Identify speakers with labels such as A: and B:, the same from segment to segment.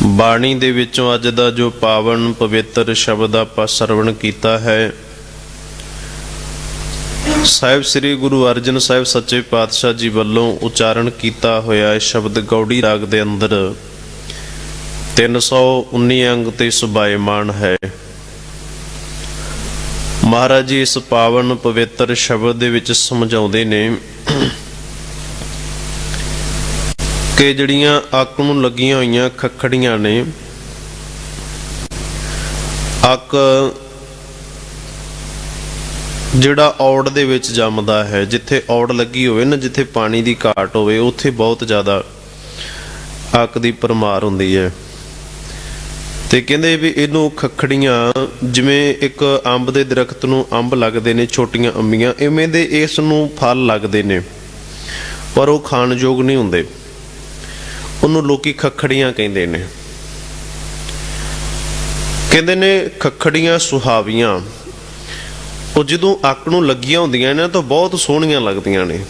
A: ਬਾਣੀ ਦੇ ਵਿੱਚੋਂ ਅੱਜ ਦਾ ਜੋ ਪਾਵਨ ਪਵਿੱਤਰ ਸ਼ਬਦ ਆਪਾਂ ਸਰਵਣ ਕੀਤਾ ਹੈ, ਸਾਹਿਬ ਸ੍ਰੀ ਗੁਰੂ ਅਰਜਨ ਸਾਹਿਬ ਸੱਚੇ ਪਾਤਸ਼ਾਹ ਜੀ ਵੱਲੋਂ ਉਚਾਰਨ ਕੀਤਾ ਹੋਇਆ ਇਹ ਸ਼ਬਦ ਗੌੜੀ ਰਾਗ ਦੇ ਅੰਦਰ 319 ਅੰਗ ਤੇ ਸੁਭਾਇਮਾਨ ਹੈ। ਮਹਾਰਾਜ ਜੀ ਇਸ ਪਾਵਨ ਪਵਿੱਤਰ ਸ਼ਬਦ ਦੇ ਵਿੱਚ ਸਮਝਾਉਂਦੇ ਨੇ ਕਿ ਜਿਹੜੀਆਂ ਅੱਕ ਨੂੰ ਲੱਗੀਆਂ ਹੋਈਆਂ ਖੱਖੜੀਆਂ ਨੇ, ਅੱਕ ਜਿਹੜਾ ਔੜ ਦੇ ਵਿੱਚ ਜੰਮਦਾ ਹੈ, ਜਿੱਥੇ ਔੜ ਲੱਗੀ ਹੋਵੇ ਨਾ, ਜਿੱਥੇ ਪਾਣੀ ਦੀ ਘਾਟ ਹੋਵੇ, ਉੱਥੇ ਬਹੁਤ ਜ਼ਿਆਦਾ ਅੱਕ ਦੀ ਭਰਮਾਰ ਹੁੰਦੀ ਹੈ। ਤੇ ਕਹਿੰਦੇ ਵੀ ਇਹਨੂੰ ਖੱਖੜੀਆਂ, ਜਿਵੇਂ ਇੱਕ ਅੰਬ ਦੇ ਦਰਖਤ ਨੂੰ ਅੰਬ ਲੱਗਦੇ ਨੇ, ਛੋਟੀਆਂ ਅੰਬੀਆਂ, ਇਵੇਂ ਦੇ ਇਸ ਨੂੰ ਫਲ ਲੱਗਦੇ ਨੇ, ਪਰ ਉਹ ਖਾਣ ਯੋਗ ਨਹੀਂ ਹੁੰਦੇ। ਉਹਨੂੰ ਲੋਕੀ ਖੱਖੜੀਆਂ ਕਹਿੰਦੇ ਨੇ। ਕਹਿੰਦੇ ਨੇ ਖੱਖੜੀਆਂ ਸੁਹਾਵੀਆਂ, ਉਹ ਜਦੋਂ ਅੱਕ ਨੂੰ ਲੱਗੀਆਂ ਹੁੰਦੀਆਂ ਨੇ ਤਾਂ ਬਹੁਤ ਸੋਹਣੀਆਂ ਲੱਗਦੀਆਂ ਨੇ,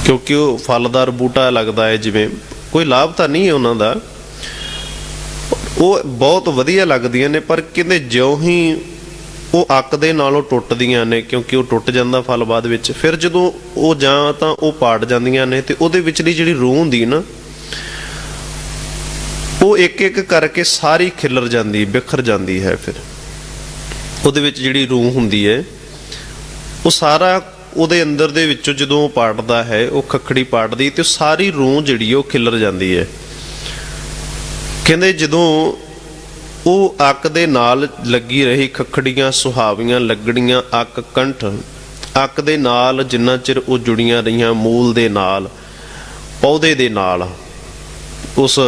A: ਕਿਉਂਕਿ ਉਹ ਫਲਦਾਰ ਬੂਟਾ ਲੱਗਦਾ ਹੈ। ਜਿਵੇਂ ਕੋਈ ਲਾਭ ਤਾਂ ਨਹੀਂ ਹੈ ਉਹਨਾਂ ਦਾ, ਉਹ ਬਹੁਤ ਵਧੀਆ ਲੱਗਦੀਆਂ ਨੇ, ਪਰ ਕਹਿੰਦੇ ਜਿਉਂ ਹੀ ਉਹ ਅੱਕ ਦੇ ਨਾਲੋਂ ਟੁੱਟਦੀਆਂ ਨੇ, ਕਿਉਂਕਿ ਉਹ ਟੁੱਟ ਜਾਂਦਾ ਫਲ ਬਾਅਦ ਵਿੱਚ, ਫਿਰ ਜਦੋਂ ਉਹ ਜਾਂ ਤਾਂ ਉਹ ਪਾੜ ਜਾਂਦੀਆਂ ਨੇ ਤੇ ਉਹਦੇ ਵਿਚਲੀ ਜਿਹੜੀ ਰੂਹ ਹੁੰਦੀ ਨਾ, ਉਹ ਇੱਕ ਇੱਕ ਕਰਕੇ ਸਾਰੀ ਖਿਲਰ ਜਾਂਦੀ, ਬਿਖਰ ਜਾਂਦੀ ਹੈ। ਫਿਰ ਉਹਦੇ ਵਿੱਚ ਜਿਹੜੀ ਰੂਹ ਹੁੰਦੀ ਹੈ, ਉਹ ਸਾਰਾ ਉਹਦੇ ਅੰਦਰ ਦੇ ਵਿੱਚੋਂ ਜਦੋਂ ਉਹ ਪਾੜਦਾ ਹੈ, ਉਹ ਖੱਖੜੀ ਪਾੜਦੀ ਤੇ ਸਾਰੀ ਰੂਹ ਜਿਹੜੀ ਉਹ ਖਿਲਰ ਜਾਂਦੀ ਹੈ। ਕਹਿੰਦੇ ਜਦੋਂ ਉਹ ਅੱਕ ਦੇ ਨਾਲ ਲੱਗੀ ਰਹੀ ਖੱਖੜੀਆਂ ਸੁਹਾਵੀਆਂ ਲੱਗਣੀਆਂ ਅੱਕ ਕੰਠ, ਅੱਕ ਦੇ ਨਾਲ ਜਿੰਨਾ ਚਿਰ ਉਹ ਜੁੜੀਆਂ ਰਹੀਆਂ ਮੂਲ ਦੇ ਨਾਲ, ਪੌਦੇ ਦੇ ਨਾਲ, ਉਸ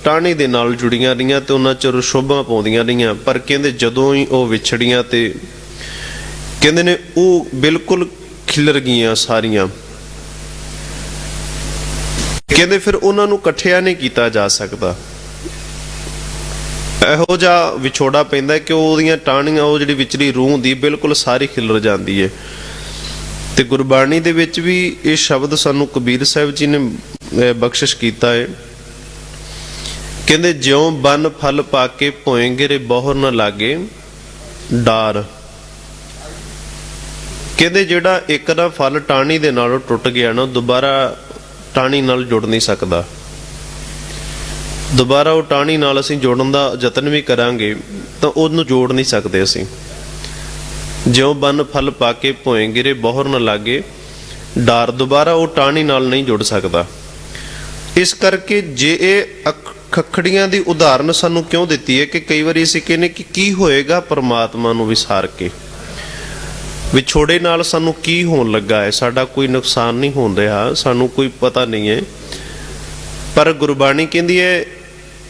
A: ਟਾਹਣੀ ਦੇ ਨਾਲ ਜੁੜੀਆਂ ਰਹੀਆਂ ਤੇ ਉਹਨਾਂ ਚਿਰ ਸ਼ੋਭਾ ਪਾਉਂਦੀਆਂ ਰਹੀਆਂ। ਪਰ ਕਹਿੰਦੇ ਜਦੋਂ ਹੀ ਉਹ ਵਿਛੜੀਆਂ ਤੇ ਕਹਿੰਦੇ ਨੇ ਉਹ ਬਿਲਕੁਲ ਖਿਲਰ ਗਈਆਂ ਸਾਰੀਆਂ। ਕਹਿੰਦੇ ਫਿਰ ਉਹਨਾਂ ਨੂੰ ਇਕੱਠਿਆਂ ਨਹੀਂ ਕੀਤਾ ਜਾ ਸਕਦਾ, ਇਹੋ ਜਿਹਾ ਵਿਛੋੜਾ ਪੈਂਦਾ ਕਿ ਉਹਦੀਆਂ ਟਾਹਣੀਆਂ, ਉਹ ਜਿਹੜੀ ਵਿਚਲੀ ਰੂਹ ਹੁੰਦੀ ਬਿਲਕੁਲ ਸਾਰੀ ਖਿਲਰ ਜਾਂਦੀ ਹੈ। ਤੇ ਗੁਰਬਾਣੀ ਦੇ ਵਿੱਚ ਵੀ ਇਹ ਸ਼ਬਦ ਸਾਨੂੰ ਕਬੀਰ ਸਾਹਿਬ ਜੀ ਨੇ ਬਖਸ਼ਿਸ਼ ਕੀਤਾ ਹੈ। ਕਹਿੰਦੇ ਜਿਉਂ ਬਨ ਫਲ ਪਾ ਕੇ ਭੋਏ ਗਿਰੇ ਬਹੁਰ ਨਾ ਲਾਗੇ ਡਾਰ। ਕਹਿੰਦੇ ਜਿਹੜਾ ਇੱਕ ਦਾ ਫਲ ਟਾਹਣੀ ਦੇ ਨਾਲੋਂ ਟੁੱਟ ਗਿਆ ਨਾ, ਦੁਬਾਰਾ ਟਾਹਣੀ ਨਾਲ ਜੁੜ ਨਹੀਂ ਸਕਦਾ। ਦੁਬਾਰਾ ਉਹ ਟਾਹਣੀ ਨਾਲ ਅਸੀਂ ਜੋੜਨ ਦਾ ਯਤਨ ਵੀ ਕਰਾਂਗੇ ਤਾਂ ਉਹਨੂੰ ਜੋੜ ਨਹੀਂ ਸਕਦੇ ਅਸੀਂ। ਜਿਉਂ ਬਨ ਫਲ ਪਾ ਕੇ ਭੋਏ ਗਿਰੇ ਬਹੁਰ ਨਾ ਲਾਗੇ ਡਾਰ, ਦੁਬਾਰਾ ਉਹ ਟਾਹਣੀ ਨਾਲ ਨਹੀਂ ਜੁੜ ਸਕਦਾ। ਇਸ ਕਰਕੇ ਜੇ ਇਹ ਖੱਖੜੀਆਂ ਦੀ ਉਦਾਹਰਨ ਸਾਨੂੰ ਕਿਉਂ ਦਿੱਤੀ ਹੈ ਕਿ ਕਈ ਵਾਰੀ ਅਸੀਂ ਕਹਿੰਦੇ ਕਿ ਕੀ ਹੋਏਗਾ ਪਰਮਾਤਮਾ ਨੂੰ ਵਿਸਾਰ ਕੇ, ਵਿਛੋੜੇ ਨਾਲ ਸਾਨੂੰ ਕੀ ਹੋਣ ਲੱਗਾ ਹੈ, ਸਾਡਾ ਕੋਈ ਨੁਕਸਾਨ ਨਹੀਂ ਹੋਣ ਰਿਹਾ, ਸਾਨੂੰ ਕੋਈ ਪਤਾ ਨਹੀਂ ਹੈ। ਪਰ ਗੁਰਬਾਣੀ ਕਹਿੰਦੀ ਹੈ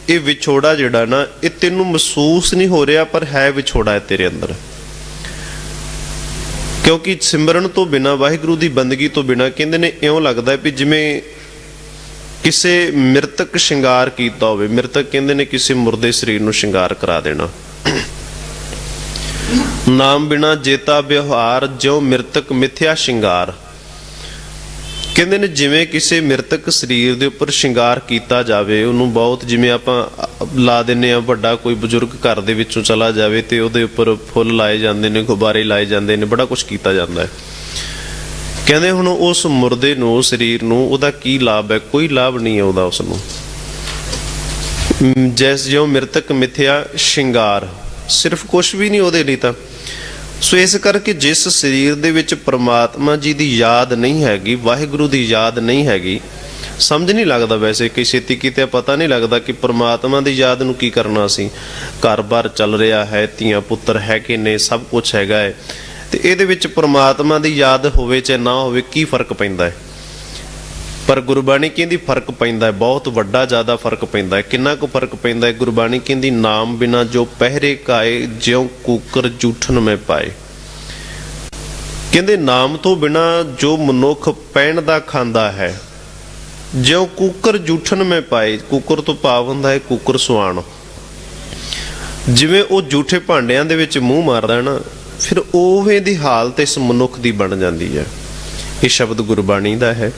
A: ਇਹ ਵਿਛੋੜਾ ਜਿਹੜਾ ਨਾ, ਇਹ ਤੈਨੂੰ ਮਹਿਸੂਸ ਨਹੀਂ ਹੋ ਰਿਹਾ, ਪਰ ਹੈ ਵਿਛੋੜਾ ਹੈ ਤੇਰੇ ਅੰਦਰ। ਕਿਉਂਕਿ ਸਿਮਰਨ ਤੋਂ ਬਿਨਾਂ, ਵਾਹਿਗੁਰੂ ਦੀ ਬੰਦਗੀ ਤੋਂ ਬਿਨਾਂ, ਕਹਿੰਦੇ ਨੇ ਇਉਂ ਲੱਗਦਾ ਵੀ ਜਿਵੇਂ ਕਿਸੇ ਮ੍ਰਿਤਕ ਸ਼ਿੰਗਾਰ ਕੀਤਾ ਹੋਵੇ। ਮ੍ਰਿਤਕ ਕਹਿੰਦੇ ਨੇ ਕਿਸੇ ਮੁਰਦੇ ਸਰੀਰ ਨੂੰ ਸ਼ਿੰਗਾਰ ਕਰਾ ਦੇਣਾ। ਨਾਮ ਬਿਨਾ ਜੇਤਾ ਵਿਵਹਾਰ, ਜਿਉ ਮ੍ਰਿਤਕ ਮਿਥਿਆ ਸ਼ਿੰਗਾਰ। ਕਹਿੰਦੇ ਨੇ ਜਿਵੇਂ ਕਿਸੇ ਮ੍ਰਿਤਕ ਸਰੀਰ ਦੇ ਉੱਪਰ ਸ਼ਿੰਗਾਰ ਕੀਤਾ ਜਾਵੇ, ਉਹਨੂੰ ਬਹੁਤ, ਜਿਵੇਂ ਆਪਾਂ ਲਾ ਦਿੰਦੇ ਹਾਂ, ਵੱਡਾ ਕੋਈ ਬਜ਼ੁਰਗ ਘਰ ਦੇ ਵਿੱਚੋਂ ਚਲਾ ਜਾਵੇ ਤੇ ਉਹਦੇ ਉੱਪਰ ਫੁੱਲ ਲਾਏ ਜਾਂਦੇ ਨੇ, ਗੁਬਾਰੇ ਲਾਏ ਜਾਂਦੇ ਨੇ, ਬੜਾ ਕੁਛ ਕੀਤਾ ਜਾਂਦਾ ਹੈ। ਕਹਿੰਦੇ ਹੁਣ ਉਸ ਮੁਰਦੇ ਨੂੰ, ਸਰੀਰ ਨੂੰ, ਉਹਦਾ ਕੀ ਲਾਭ ਹੈ? ਕੋਈ ਲਾਭ ਨਹੀਂ ਹੈ ਉਹਦਾ, ਉਸਨੂੰ ਜੈਸ ਜਿਉ ਮ੍ਰਿਤਕ ਮਿਥਿਆ ਸ਼ਿੰਗਾਰ, ਸਿਰਫ ਕੁਛ ਵੀ ਨਹੀਂ ਉਹਦੇ ਲਈ ਤਾਂ। ਸੋ ਇਸ ਕਰਕੇ ਜਿਸ ਸਰੀਰ ਦੇ ਵਿੱਚ ਪ੍ਰਮਾਤਮਾ ਜੀ ਦੀ ਯਾਦ ਨਹੀਂ ਹੈਗੀ, ਵਾਹਿਗੁਰੂ ਦੀ ਯਾਦ ਨਹੀਂ ਹੈਗੀ, ਸਮਝ ਨਹੀਂ ਲੱਗਦਾ। ਵੈਸੇ ਕਈ ਛੇਤੀ ਕਿਤੇ ਪਤਾ ਨਹੀਂ ਲੱਗਦਾ ਕਿ ਪ੍ਰਮਾਤਮਾ ਦੀ ਯਾਦ ਨੂੰ ਕੀ ਕਰਨਾ ਸੀ। ਘਰ-ਬਾਰ ਚੱਲ ਰਿਹਾ ਹੈ, ਧੀਆਂ ਪੁੱਤਰ ਹੈਗੇ ਨੇ, ਸਭ ਕੁਛ ਹੈਗਾ ਹੈ, ਤੇ ਇਹਦੇ ਵਿੱਚ ਪ੍ਰਮਾਤਮਾ ਦੀ ਯਾਦ ਹੋਵੇ ਚਾਹੇ ਨਾ ਹੋਵੇ, ਕੀ ਫਰਕ ਪੈਂਦਾ ਹੈ? ਪਰ ਗੁਰਬਾਣੀ ਕਹਿੰਦੀ ਫਰਕ ਪੈਂਦਾ ਹੈ, ਬਹੁਤ ਵੱਡਾ ਜ਼ਿਆਦਾ ਫਰਕ ਪੈਂਦਾ ਹੈ। ਕਿੰਨਾ ਕੁ ਫਰਕ ਪੈਂਦਾ ਹੈ? ਗੁਰਬਾਣੀ ਕਹਿੰਦੀ ਨਾਮ ਬਿਨਾ ਜੋ ਪਹਿਰੇ ਕਾਏ, ਜਿਉ ਕੂਕਰ ਜੂਠਨ ਮੈਂ ਪਾਏ। ਕਹਿੰਦੇ ਨਾਮ ਤੋਂ ਬਿਨਾ ਜੋ ਮਨੁੱਖ ਪੈਣ ਦਾ ਖਾਂਦਾ ਹੈ, ਜਿਉ ਕੂਕਰ ਜੂਠਨ ਮੈਂ ਪਾਏ। ਕੂਕਰ ਤੋਂ ਭਾਵ ਹੁੰਦਾ ਹੈ ਕੂਕਰ ਸੁਆਣ। ਜਿਵੇਂ ਉਹ ਜੂਠੇ ਭਾਂਡਿਆਂ ਦੇ ਵਿੱਚ ਮੂੰਹ ਮਾਰਦਾ ਨਾ, ਫਿਰ ਉਵੇਂ ਦੀ ਹਾਲਤ ਇਸ ਮਨੁੱਖ ਦੀ ਬਣ ਜਾਂਦੀ ਹੈ। ਇਹ ਸ਼ਬਦ ਗੁਰਬਾਣੀ ਦਾ ਹੈ।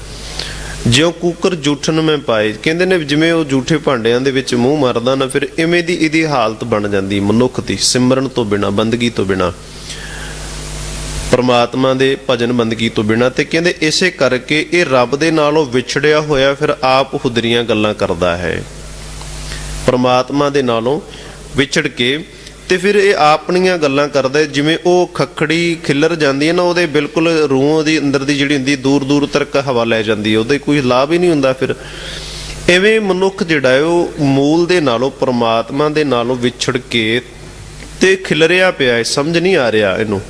A: ਜਿਉਂ ਕੂਕਰ ਜੂਠਨ ਮੈਂ ਪਾਏ, ਕਹਿੰਦੇ ਨੇ ਜਿਵੇਂ ਉਹ ਜੂਠੇ ਭਾਂਡਿਆਂ ਦੇ ਵਿੱਚ ਮੂੰਹ ਮਾਰਦਾ ਨਾ, ਫਿਰ ਇਵੇਂ ਦੀ ਇਹਦੀ ਹਾਲਤ ਬਣ ਜਾਂਦੀ ਮਨੁੱਖ ਦੀ, ਸਿਮਰਨ ਤੋਂ ਬਿਨਾਂ, ਬੰਦਗੀ ਤੋਂ ਬਿਨਾਂ, ਪਰਮਾਤਮਾ ਦੇ ਭਜਨ ਬੰਦਗੀ ਤੋਂ ਬਿਨਾਂ। ਤੇ ਕਹਿੰਦੇ ਇਸੇ ਕਰਕੇ ਇਹ ਰੱਬ ਦੇ ਨਾਲੋਂ ਵਿਛੜਿਆ ਹੋਇਆ ਫਿਰ ਆਪ ਹੁਦਰੀਆਂ ਗੱਲਾਂ ਕਰਦਾ ਹੈ, ਪਰਮਾਤਮਾ ਦੇ ਨਾਲੋਂ ਵਿਛੜ ਕੇ। ਤੇ ਫਿਰ ਇਹ ਆਪਣੀਆਂ ਗੱਲਾਂ ਕਰਦਾ, ਜਿਵੇਂ ਉਹ ਖੱਖੜੀ ਖਿੱਲਰ ਜਾਂਦੀ ਹੈ ਨਾ, ਉਹਦੇ ਬਿਲਕੁਲ ਰੂਹ ਦੀ ਅੰਦਰ ਦੀ ਜਿਹੜੀ ਹੁੰਦੀ ਦੂਰ ਦੂਰ ਤੱਕ ਹਵਾ ਲੈ ਜਾਂਦੀ ਹੈ, ਉਹਦੇ ਕੋਈ ਲਾਭ ਹੀ ਨਹੀਂ ਹੁੰਦਾ। ਫਿਰ ਇਵੇਂ ਮਨੁੱਖ ਜਿਹੜਾ ਹੈ ਉਹ ਮੂਲ ਦੇ ਨਾਲੋਂ, ਪਰਮਾਤਮਾ ਦੇ ਨਾਲੋਂ ਵਿਛੜ ਕੇ ਤੇ ਖਿਲਰਿਆ ਪਿਆ ਹੈ, ਸਮਝ ਨਹੀਂ ਆ ਰਿਹਾ ਇਹਨੂੰ,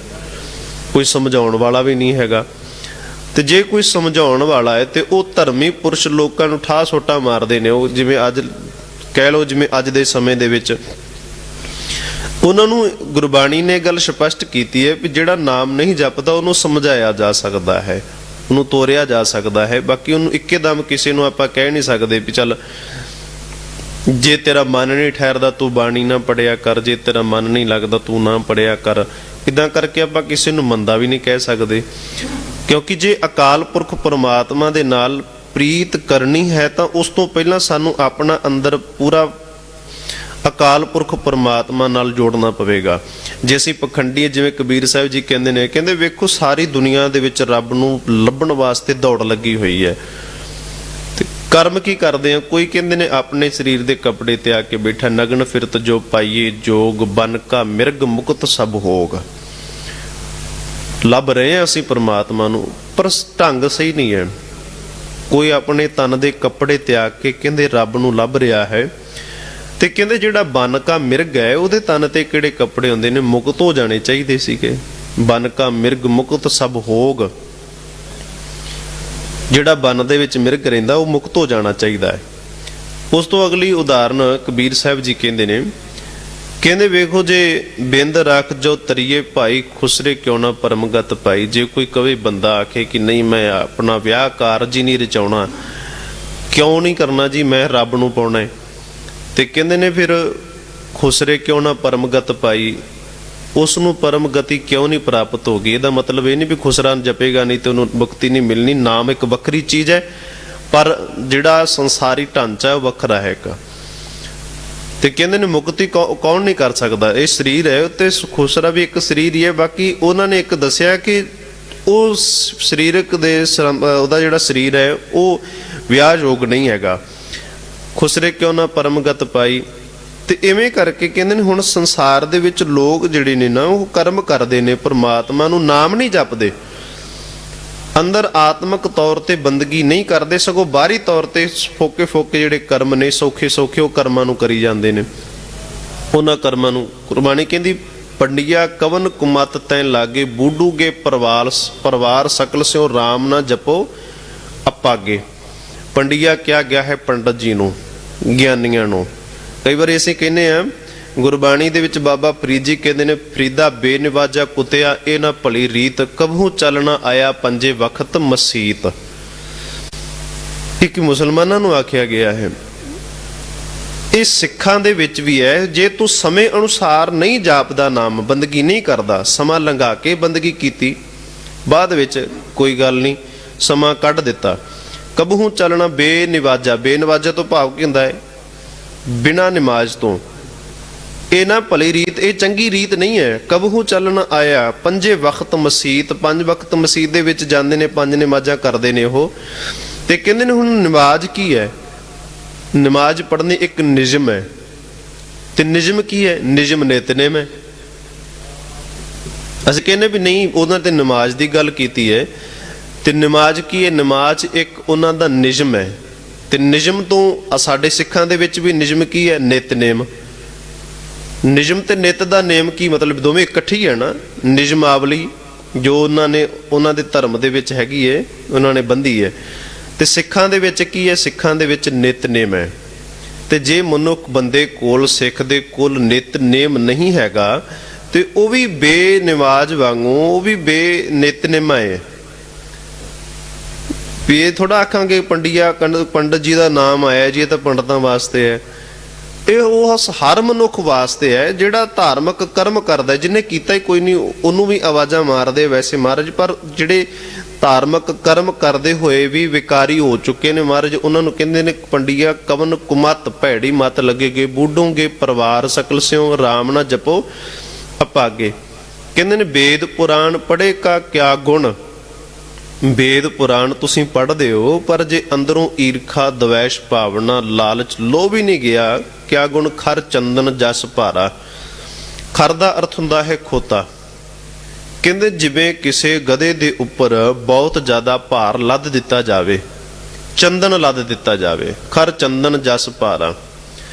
A: ਕੋਈ ਸਮਝਾਉਣ ਵਾਲਾ ਵੀ ਨਹੀਂ ਹੈਗਾ। ਤੇ ਜੇ ਕੋਈ ਸਮਝਾਉਣ ਵਾਲਾ ਹੈ ਤੇ ਉਹ ਧਰਮੀ ਪੁਰਸ਼ ਲੋਕਾਂ ਨੂੰ ਠਾਹ ਸੋਟਾ ਮਾਰਦੇ ਨੇ। ਉਹ ਜਿਵੇਂ ਅੱਜ ਕਹਿ ਲਓ, ਜਿਵੇਂ ਅੱਜ ਦੇ ਸਮੇਂ ਦੇ ਵਿੱਚ ਉਹਨਾਂ ਨੂੰ ਗੁਰਬਾਣੀ ਨੇ ਗੱਲ ਸਪਸ਼ਟ ਕੀਤੀ ਹੈ ਵੀ ਜਿਹੜਾ ਨਾਮ ਨਹੀਂ ਜਪਦਾ ਉਹਨੂੰ ਸਮਝਾਇਆ ਜਾ ਸਕਦਾ ਹੈ, ਉਹਨੂੰ ਤੋਰਿਆ ਜਾ ਸਕਦਾ ਹੈ। ਬਾਕੀ ਉਹਨੂੰ ਇੱਕਦਮ ਕਿਸੇ ਨੂੰ ਆਪਾਂ ਕਹਿ ਨਹੀਂ ਸਕਦੇ ਵੀ ਚੱਲ ਜੇ ਤੇਰਾ ਮਨ ਨਹੀਂ ਠਹਿਰਦਾ ਤੂੰ ਬਾਣੀ ਨਾ ਪੜਿਆ ਕਰ, ਜੇ ਤੇਰਾ ਮਨ ਨਹੀਂ ਲੱਗਦਾ ਤੂੰ ਨਾ ਪੜਿਆ ਕਰ। ਇੱਦਾਂ ਕਰਕੇ ਆਪਾਂ ਕਿਸੇ ਨੂੰ ਮੰਦਾ ਵੀ ਨਹੀਂ ਕਹਿ ਸਕਦੇ, ਕਿਉਂਕਿ ਜੇ ਅਕਾਲ ਪੁਰਖ ਪਰਮਾਤਮਾ ਦੇ ਨਾਲ ਪ੍ਰੀਤ ਕਰਨੀ ਹੈ ਤਾਂ ਉਸ ਤੋਂ ਪਹਿਲਾਂ ਸਾਨੂੰ ਆਪਣਾ ਅੰਦਰ ਪੂਰਾ ਅਕਾਲ ਪੁਰਖ ਪਰਮਾਤਮਾ ਨਾਲ ਜੋੜਨਾ ਪਵੇਗਾ। ਜੇ ਅਸੀਂ ਪਖੰਡੀ, ਜਿਵੇਂ ਕਬੀਰ ਸਾਹਿਬ ਜੀ ਕਹਿੰਦੇ ਨੇ, ਕਹਿੰਦੇ ਵੇਖੋ ਸਾਰੀ ਦੁਨੀਆ ਦੇ ਵਿੱਚ ਰੱਬ ਨੂੰ ਲੱਭਣ ਵਾਸਤੇ ਦੌੜ ਲੱਗੀ ਹੋਈ ਹੈ, ਤੇ ਕਰਮ ਕੀ ਕਰਦੇ ਆ? ਕੋਈ ਕਹਿੰਦੇ ਨੇ ਆਪਣੇ ਸਰੀਰ ਦੇ ਕੱਪੜੇ ਤੇ ਆ ਕੇ ਬੈਠਾ, ਨਗਨ ਫਿਰਤ ਜੋ ਪਾਈਏ ਜੋਗ, ਬਨ ਕਾ ਮਿਰਗ ਮੁਕਤ ਸਭ ਹੋਗ। ਲੱਭ ਰਹੇ ਆ ਅਸੀਂ ਪਰਮਾਤਮਾ ਨੂੰ, ਪਰ ਢੰਗ ਸਹੀ ਨਹੀਂ ਹੈ। ਕੋਈ ਆਪਣੇ ਤਨ ਦੇ ਕੱਪੜੇ ਤਿਆਗ ਕੇ ਕਹਿੰਦੇ ਰੱਬ ਨੂੰ ਲੱਭ ਰਿਹਾ ਹੈ। ਤੇ ਕਹਿੰਦੇ ਜਿਹੜਾ ਬਨ ਕਾ ਮਿਰਗ ਹੈ ਉਹਦੇ ਤਨ ਤੇ ਕਿਹੜੇ ਕੱਪੜੇ ਹੁੰਦੇ ਨੇ? ਮੁਕਤ ਹੋ ਜਾਣੇ ਚਾਹੀਦੇ ਸੀਗੇ। ਬਨ ਕਾ ਮਿਰਗ ਮੁਕਤ ਸਭ ਹੋਗ, ਜਿਹੜਾ ਬਨ ਦੇ ਵਿੱਚ ਮਿਰਗ ਰਹਿੰਦਾ ਉਹ ਮੁਕਤ ਹੋ ਜਾਣਾ ਚਾਹੀਦਾ ਹੈ। ਉਸ ਤੋਂ ਅਗਲੀ ਉਦਾਹਰਨ ਕਬੀਰ ਸਾਹਿਬ ਜੀ ਕਹਿੰਦੇ ਨੇ, ਕਹਿੰਦੇ ਵੇਖੋ ਜੇ ਬਿੰਦ ਰੱਖ ਜੋ ਤਰੀਏ ਭਾਈ, ਖੁਸਰੇ ਕਿਉਂ ਨਾ ਪਰਮਗਤ ਪਾਈ। ਜੇ ਕੋਈ ਕਵੇ ਬੰਦਾ ਆਖੇ ਕਿ ਨਹੀਂ ਮੈਂ ਆਪਣਾ ਵਿਆਹ ਕਾਰਜ ਹੀ ਨਹੀਂ ਰਚਾਉਣਾ, ਕਿਉਂ ਨਹੀਂ ਕਰਨਾ ਜੀ, ਮੈਂ ਰੱਬ ਨੂੰ ਪਾਉਣਾ ਹੈ, ਤੇ ਕਹਿੰਦੇ ਨੇ ਫਿਰ ਖੁਸਰੇ ਕਿਉਂ ਨਾ ਪਰਮਗਤ ਪਾਈ, ਉਸ ਨੂੰ ਪਰਮ ਗਤੀ ਕਿਉਂ ਨਹੀਂ ਪ੍ਰਾਪਤ ਹੋ ਗਈ। ਇਹਦਾ ਮਤਲਬ ਇਹ ਨਹੀਂ ਵੀ ਖੁਸਰਾ ਜਪੇਗਾ ਨਹੀਂ ਤੇ ਉਹਨੂੰ ਮੁਕਤੀ ਨਹੀਂ ਮਿਲਣੀ। ਨਾਮ ਇੱਕ ਵੱਖਰੀ ਚੀਜ਼ ਹੈ, ਪਰ ਜਿਹੜਾ ਸੰਸਾਰੀ ਢਾਂਚਾ ਉਹ ਵੱਖਰਾ ਹੈ ਇੱਕ। ਤੇ ਕਹਿੰਦੇ ਨੇ ਮੁਕਤੀ ਕੌਣ ਨਹੀਂ ਕਰ ਸਕਦਾ? ਇਹ ਸਰੀਰ ਹੈ ਤੇ ਖੁਸਰਾ ਵੀ ਇੱਕ ਸਰੀਰ ਹੀ ਹੈ। ਬਾਕੀ ਉਹਨਾਂ ਨੇ ਇੱਕ ਦੱਸਿਆ ਕਿ ਉਹ ਸਰੀਰਕ ਦੇ ਉਹਦਾ ਜਿਹੜਾ ਸਰੀਰ ਹੈ ਉਹ ਵਿਆਹ ਯੋਗ ਨਹੀਂ ਹੈਗਾ। ਖੁਸਰੇ ਕਿਉਂ ਨਾ ਪਰਮਗਤ ਪਾਈ। ਤੇ ਇਵੇਂ ਕਰਕੇ ਕਹਿੰਦੇ ਨੇ ਹੁਣ ਸੰਸਾਰ ਦੇ ਵਿੱਚ ਲੋਕ ਜਿਹੜੇ ਨੇ ਨਾ ਉਹ ਕਰਮ ਕਰਦੇ ਨੇ, ਪਰਮਾਤਮਾ ਨੂੰ ਨਾਮ ਨਹੀਂ ਜਪਦੇ, ਅੰਦਰ ਆਤਮਿਕ ਤੌਰ ਤੇ ਬੰਦਗੀ ਨਹੀਂ ਕਰਦੇ, ਸਗੋਂ ਬਾਹਰੀ ਤੌਰ ਤੇ ਫੋਕੇ ਫੋਕੇ ਜਿਹੜੇ ਕਰਮ ਨੇ ਸੌਖੇ ਸੌਖੇ ਉਹ ਕਰਮਾਂ ਨੂੰ ਕਰੀ ਜਾਂਦੇ ਨੇ। ਉਹਨਾਂ ਕਰਮਾਂ ਨੂੰ ਗੁਰਬਾਣੀ ਕਹਿੰਦੀ ਪੰਡਿਆ ਕਵਨ ਕੁਮਤ ਤੈਂ ਲਾਗੇ, ਬੂਡੂਗੇ ਪਰਵਾਰ ਸਕਲ ਸਿਓ ਰਾਮ ਨਾ ਜਪੋ ਅਪਾਗੇ। ਪੰਡਿਆ ਕਿਹਾ ਗਿਆ ਹੈ ਪੰਡਤ ਜੀ ਨੂੰ, ਗਿਆਨੀਆਂ ਨੂੰ। ਕਈ ਵਾਰੀ ਅਸੀਂ ਕਹਿੰਦੇ ਆ ਗੁਰਬਾਣੀ ਦੇ ਵਿੱਚ ਬਾਬਾ ਫਰੀਦ ਜੀ ਕਹਿੰਦੇ ਨੇ, ਫਰੀਦਾ ਬੇਨਿਵਾਜਾ ਕੁੱਤਿਆ ਇਹ ਨਾ ਭਲੀ ਰੀਤ, ਕਬਹੂ ਚੱਲਣਾ ਆਇਆ ਪੰਜੇ ਵਕਤ ਮਸੀਤ। ਇੱਕ ਮੁਸਲਮਾਨਾਂ ਨੂੰ ਆਖਿਆ ਗਿਆ ਹੈ, ਇਹ ਸਿੱਖਾਂ ਦੇ ਵਿੱਚ ਵੀ ਹੈ। ਜੇ ਤੂੰ ਸਮੇਂ ਅਨੁਸਾਰ ਨਹੀਂ ਜਾਪਦਾ ਨਾਮ, ਬੰਦਗੀ ਨਹੀਂ ਕਰਦਾ, ਸਮਾਂ ਲੰਘਾ ਕੇ ਬੰਦਗੀ ਕੀਤੀ, ਬਾਅਦ ਵਿੱਚ ਕੋਈ ਗੱਲ ਨਹੀਂ ਸਮਾਂ ਕੱਢ ਦਿੱਤਾ, ਕਬਹੂ ਚੱਲਣਾ ਬੇਨਿਵਾਜਾ। ਬੇਨਿਵਾਜਾ ਤੋਂ ਭਾਵ ਕੀ ਹੁੰਦਾ ਹੈ? ਬਿਨਾਂ ਨਮਾਜ਼ ਤੋਂ। ਇਹ ਨਾ ਭਲੀ ਰੀਤ, ਇਹ ਚੰਗੀ ਰੀਤ ਨਹੀਂ ਹੈ। ਕਬਹੂ ਚੱਲਣ ਆਇਆ ਪੰਜੇ ਵਕਤ ਮਸੀਤ, 5 ਵਕਤ ਮਸੀਤ ਦੇ ਵਿੱਚ ਜਾਂਦੇ ਨੇ, 5 ਨਮਾਜ਼ਾਂ ਕਰਦੇ ਨੇ ਉਹ। ਤੇ ਕਹਿੰਦੇ ਨੇ ਹੁਣ ਨਮਾਜ਼ ਕੀ ਹੈ? ਨਮਾਜ਼ ਪੜ੍ਹਨੀ ਇੱਕ ਨਿਯਮ ਹੈ। ਤੇ ਨਿਯਮ ਕੀ ਹੈ? ਨਿਯਮ ਨਿਤਨੇਮ ਹੈ। ਅਸੀਂ ਕਹਿੰਦੇ ਵੀ ਨਹੀਂ, ਉਹਨਾਂ ਤੇ ਨਮਾਜ਼ ਦੀ ਗੱਲ ਕੀਤੀ ਹੈ। ਤੇ ਨਮਾਜ਼ ਕੀ ਹੈ? ਨਮਾਜ਼ ਇੱਕ ਉਹਨਾਂ ਦਾ ਨਿਯਮ ਹੈ। ਤੇ ਨਿਯਮ ਤੋਂ ਸਾਡੇ ਸਿੱਖਾਂ ਦੇ ਵਿੱਚ ਵੀ ਨਿਯਮ ਕੀ ਹੈ? ਨਿਤਨੇਮ। ਨਿਯਮ ਤੇ ਨਿਤ ਦਾ ਨੇਮ ਕੀ ਮਤਲਬ? ਦੋਵੇਂ ਇਕੱਠੇ ਹੀ ਹੈ ਨਾ। ਨਿਯਮਾਵਲੀ ਜੋ ਉਹਨਾਂ ਨੇ ਉਹਨਾਂ ਦੇ ਧਰਮ ਦੇ ਵਿੱਚ ਹੈਗੀ ਹੈ, ਉਹਨਾਂ ਨੇ ਬੰਦੀ ਹੈ। ਤੇ ਸਿੱਖਾਂ ਦੇ ਵਿੱਚ ਕੀ ਹੈ? ਸਿੱਖਾਂ ਦੇ ਵਿੱਚ ਨਿਤਨੇਮ ਹੈ। ਤੇ ਜੇ ਮਨੁੱਖ ਬੰਦੇ ਕੋਲ, ਸਿੱਖ ਦੇ ਕੋਲ ਨਿਤਨੇਮ ਨਹੀਂ ਹੈਗਾ ਤੇ ਉਹ ਵੀ ਬੇਨਿਵਾਜ਼ ਵਾਂਗੂ, ਉਹ ਵੀ ਬੇਨਿਤਨੇਮਾ ਹੈ। ਵੀ ਇਹ ਥੋੜਾ ਆਖਾਂਗੇ ਪੰਡਿਆ ਪੰਡਤ ਜੀ ਦਾ ਨਾਮ ਆਇਆ ਜੀ, ਇਹ ਤਾਂ ਪੰਡਤਾਂ ਵਾਸਤੇ ਹੈ। ਇਹ ਉਹ ਹਰ ਮਨੁੱਖ ਵਾਸਤੇ ਹੈ ਜਿਹੜਾ ਧਾਰਮਿਕ ਕਰਮ ਕਰਦਾ। ਜਿਹਨੇ ਕੀਤਾ ਹੀ ਕੋਈ ਨਹੀਂ ਉਹਨੂੰ ਵੀ ਆਵਾਜ਼ਾਂ ਮਾਰਦੇ ਵੈਸੇ ਮਹਾਰਾਜ, ਪਰ ਜਿਹੜੇ ਧਾਰਮਿਕ ਕਰਮ ਕਰਦੇ ਹੋਏ ਵੀ ਵਿਕਾਰੀ ਹੋ ਚੁੱਕੇ ਨੇ। ਮਹਾਰਾਜ ਉਹਨਾਂ ਨੂੰ ਕਹਿੰਦੇ ਨੇ, ਪੰਡੀਆ ਕਵਨ ਕੁਮਤ ਭੈੜੀ ਮਤ ਲੱਗੇਗੇ, ਬੂਢੋਂਗੇ ਪਰਿਵਾਰ ਸਕਲ ਸਿਓ, ਰਾਮ ਨਾ ਜਪੋ ਅਪਾਗੇ। ਕਹਿੰਦੇ ਨੇ ਵੇਦ ਪੁਰਾਣ ਪੜ੍ਹੇ ਕਾ ਕਿਆ ਗੁਣ। ਵੇਦ ਪੁਰਾਣ ਤੁਸੀਂ ਪੜ੍ਹਦੇ ਹੋ, ਪਰ ਜੇ ਅੰਦਰੋਂ ਈਰਖਾ ਦਵੈਸ਼ ਭਾਵਨਾ ਲਾਲਚ ਲੋਭ ਹੀ ਨਹੀਂ ਗਿਆ, ਕਿਆ ਗੁਣ ਖਰ ਚੰਦਨ ਜਸ ਭਾਰਾ। ਖਰ ਦਾ ਅਰਥ ਹੁੰਦਾ ਹੈ ਖੋਤਾ। ਕਹਿੰਦੇ ਜਿਵੇਂ ਕਿਸੇ ਗਧੇ ਦੇ ਉੱਪਰ ਬਹੁਤ ਜ਼ਿਆਦਾ ਭਾਰ ਲੱਦ ਦਿੱਤਾ ਜਾਵੇ, ਚੰਦਨ ਲੱਦ ਦਿੱਤਾ ਜਾਵੇ, ਖਰ ਚੰਦਨ ਜਸ ਭਾਰਾ।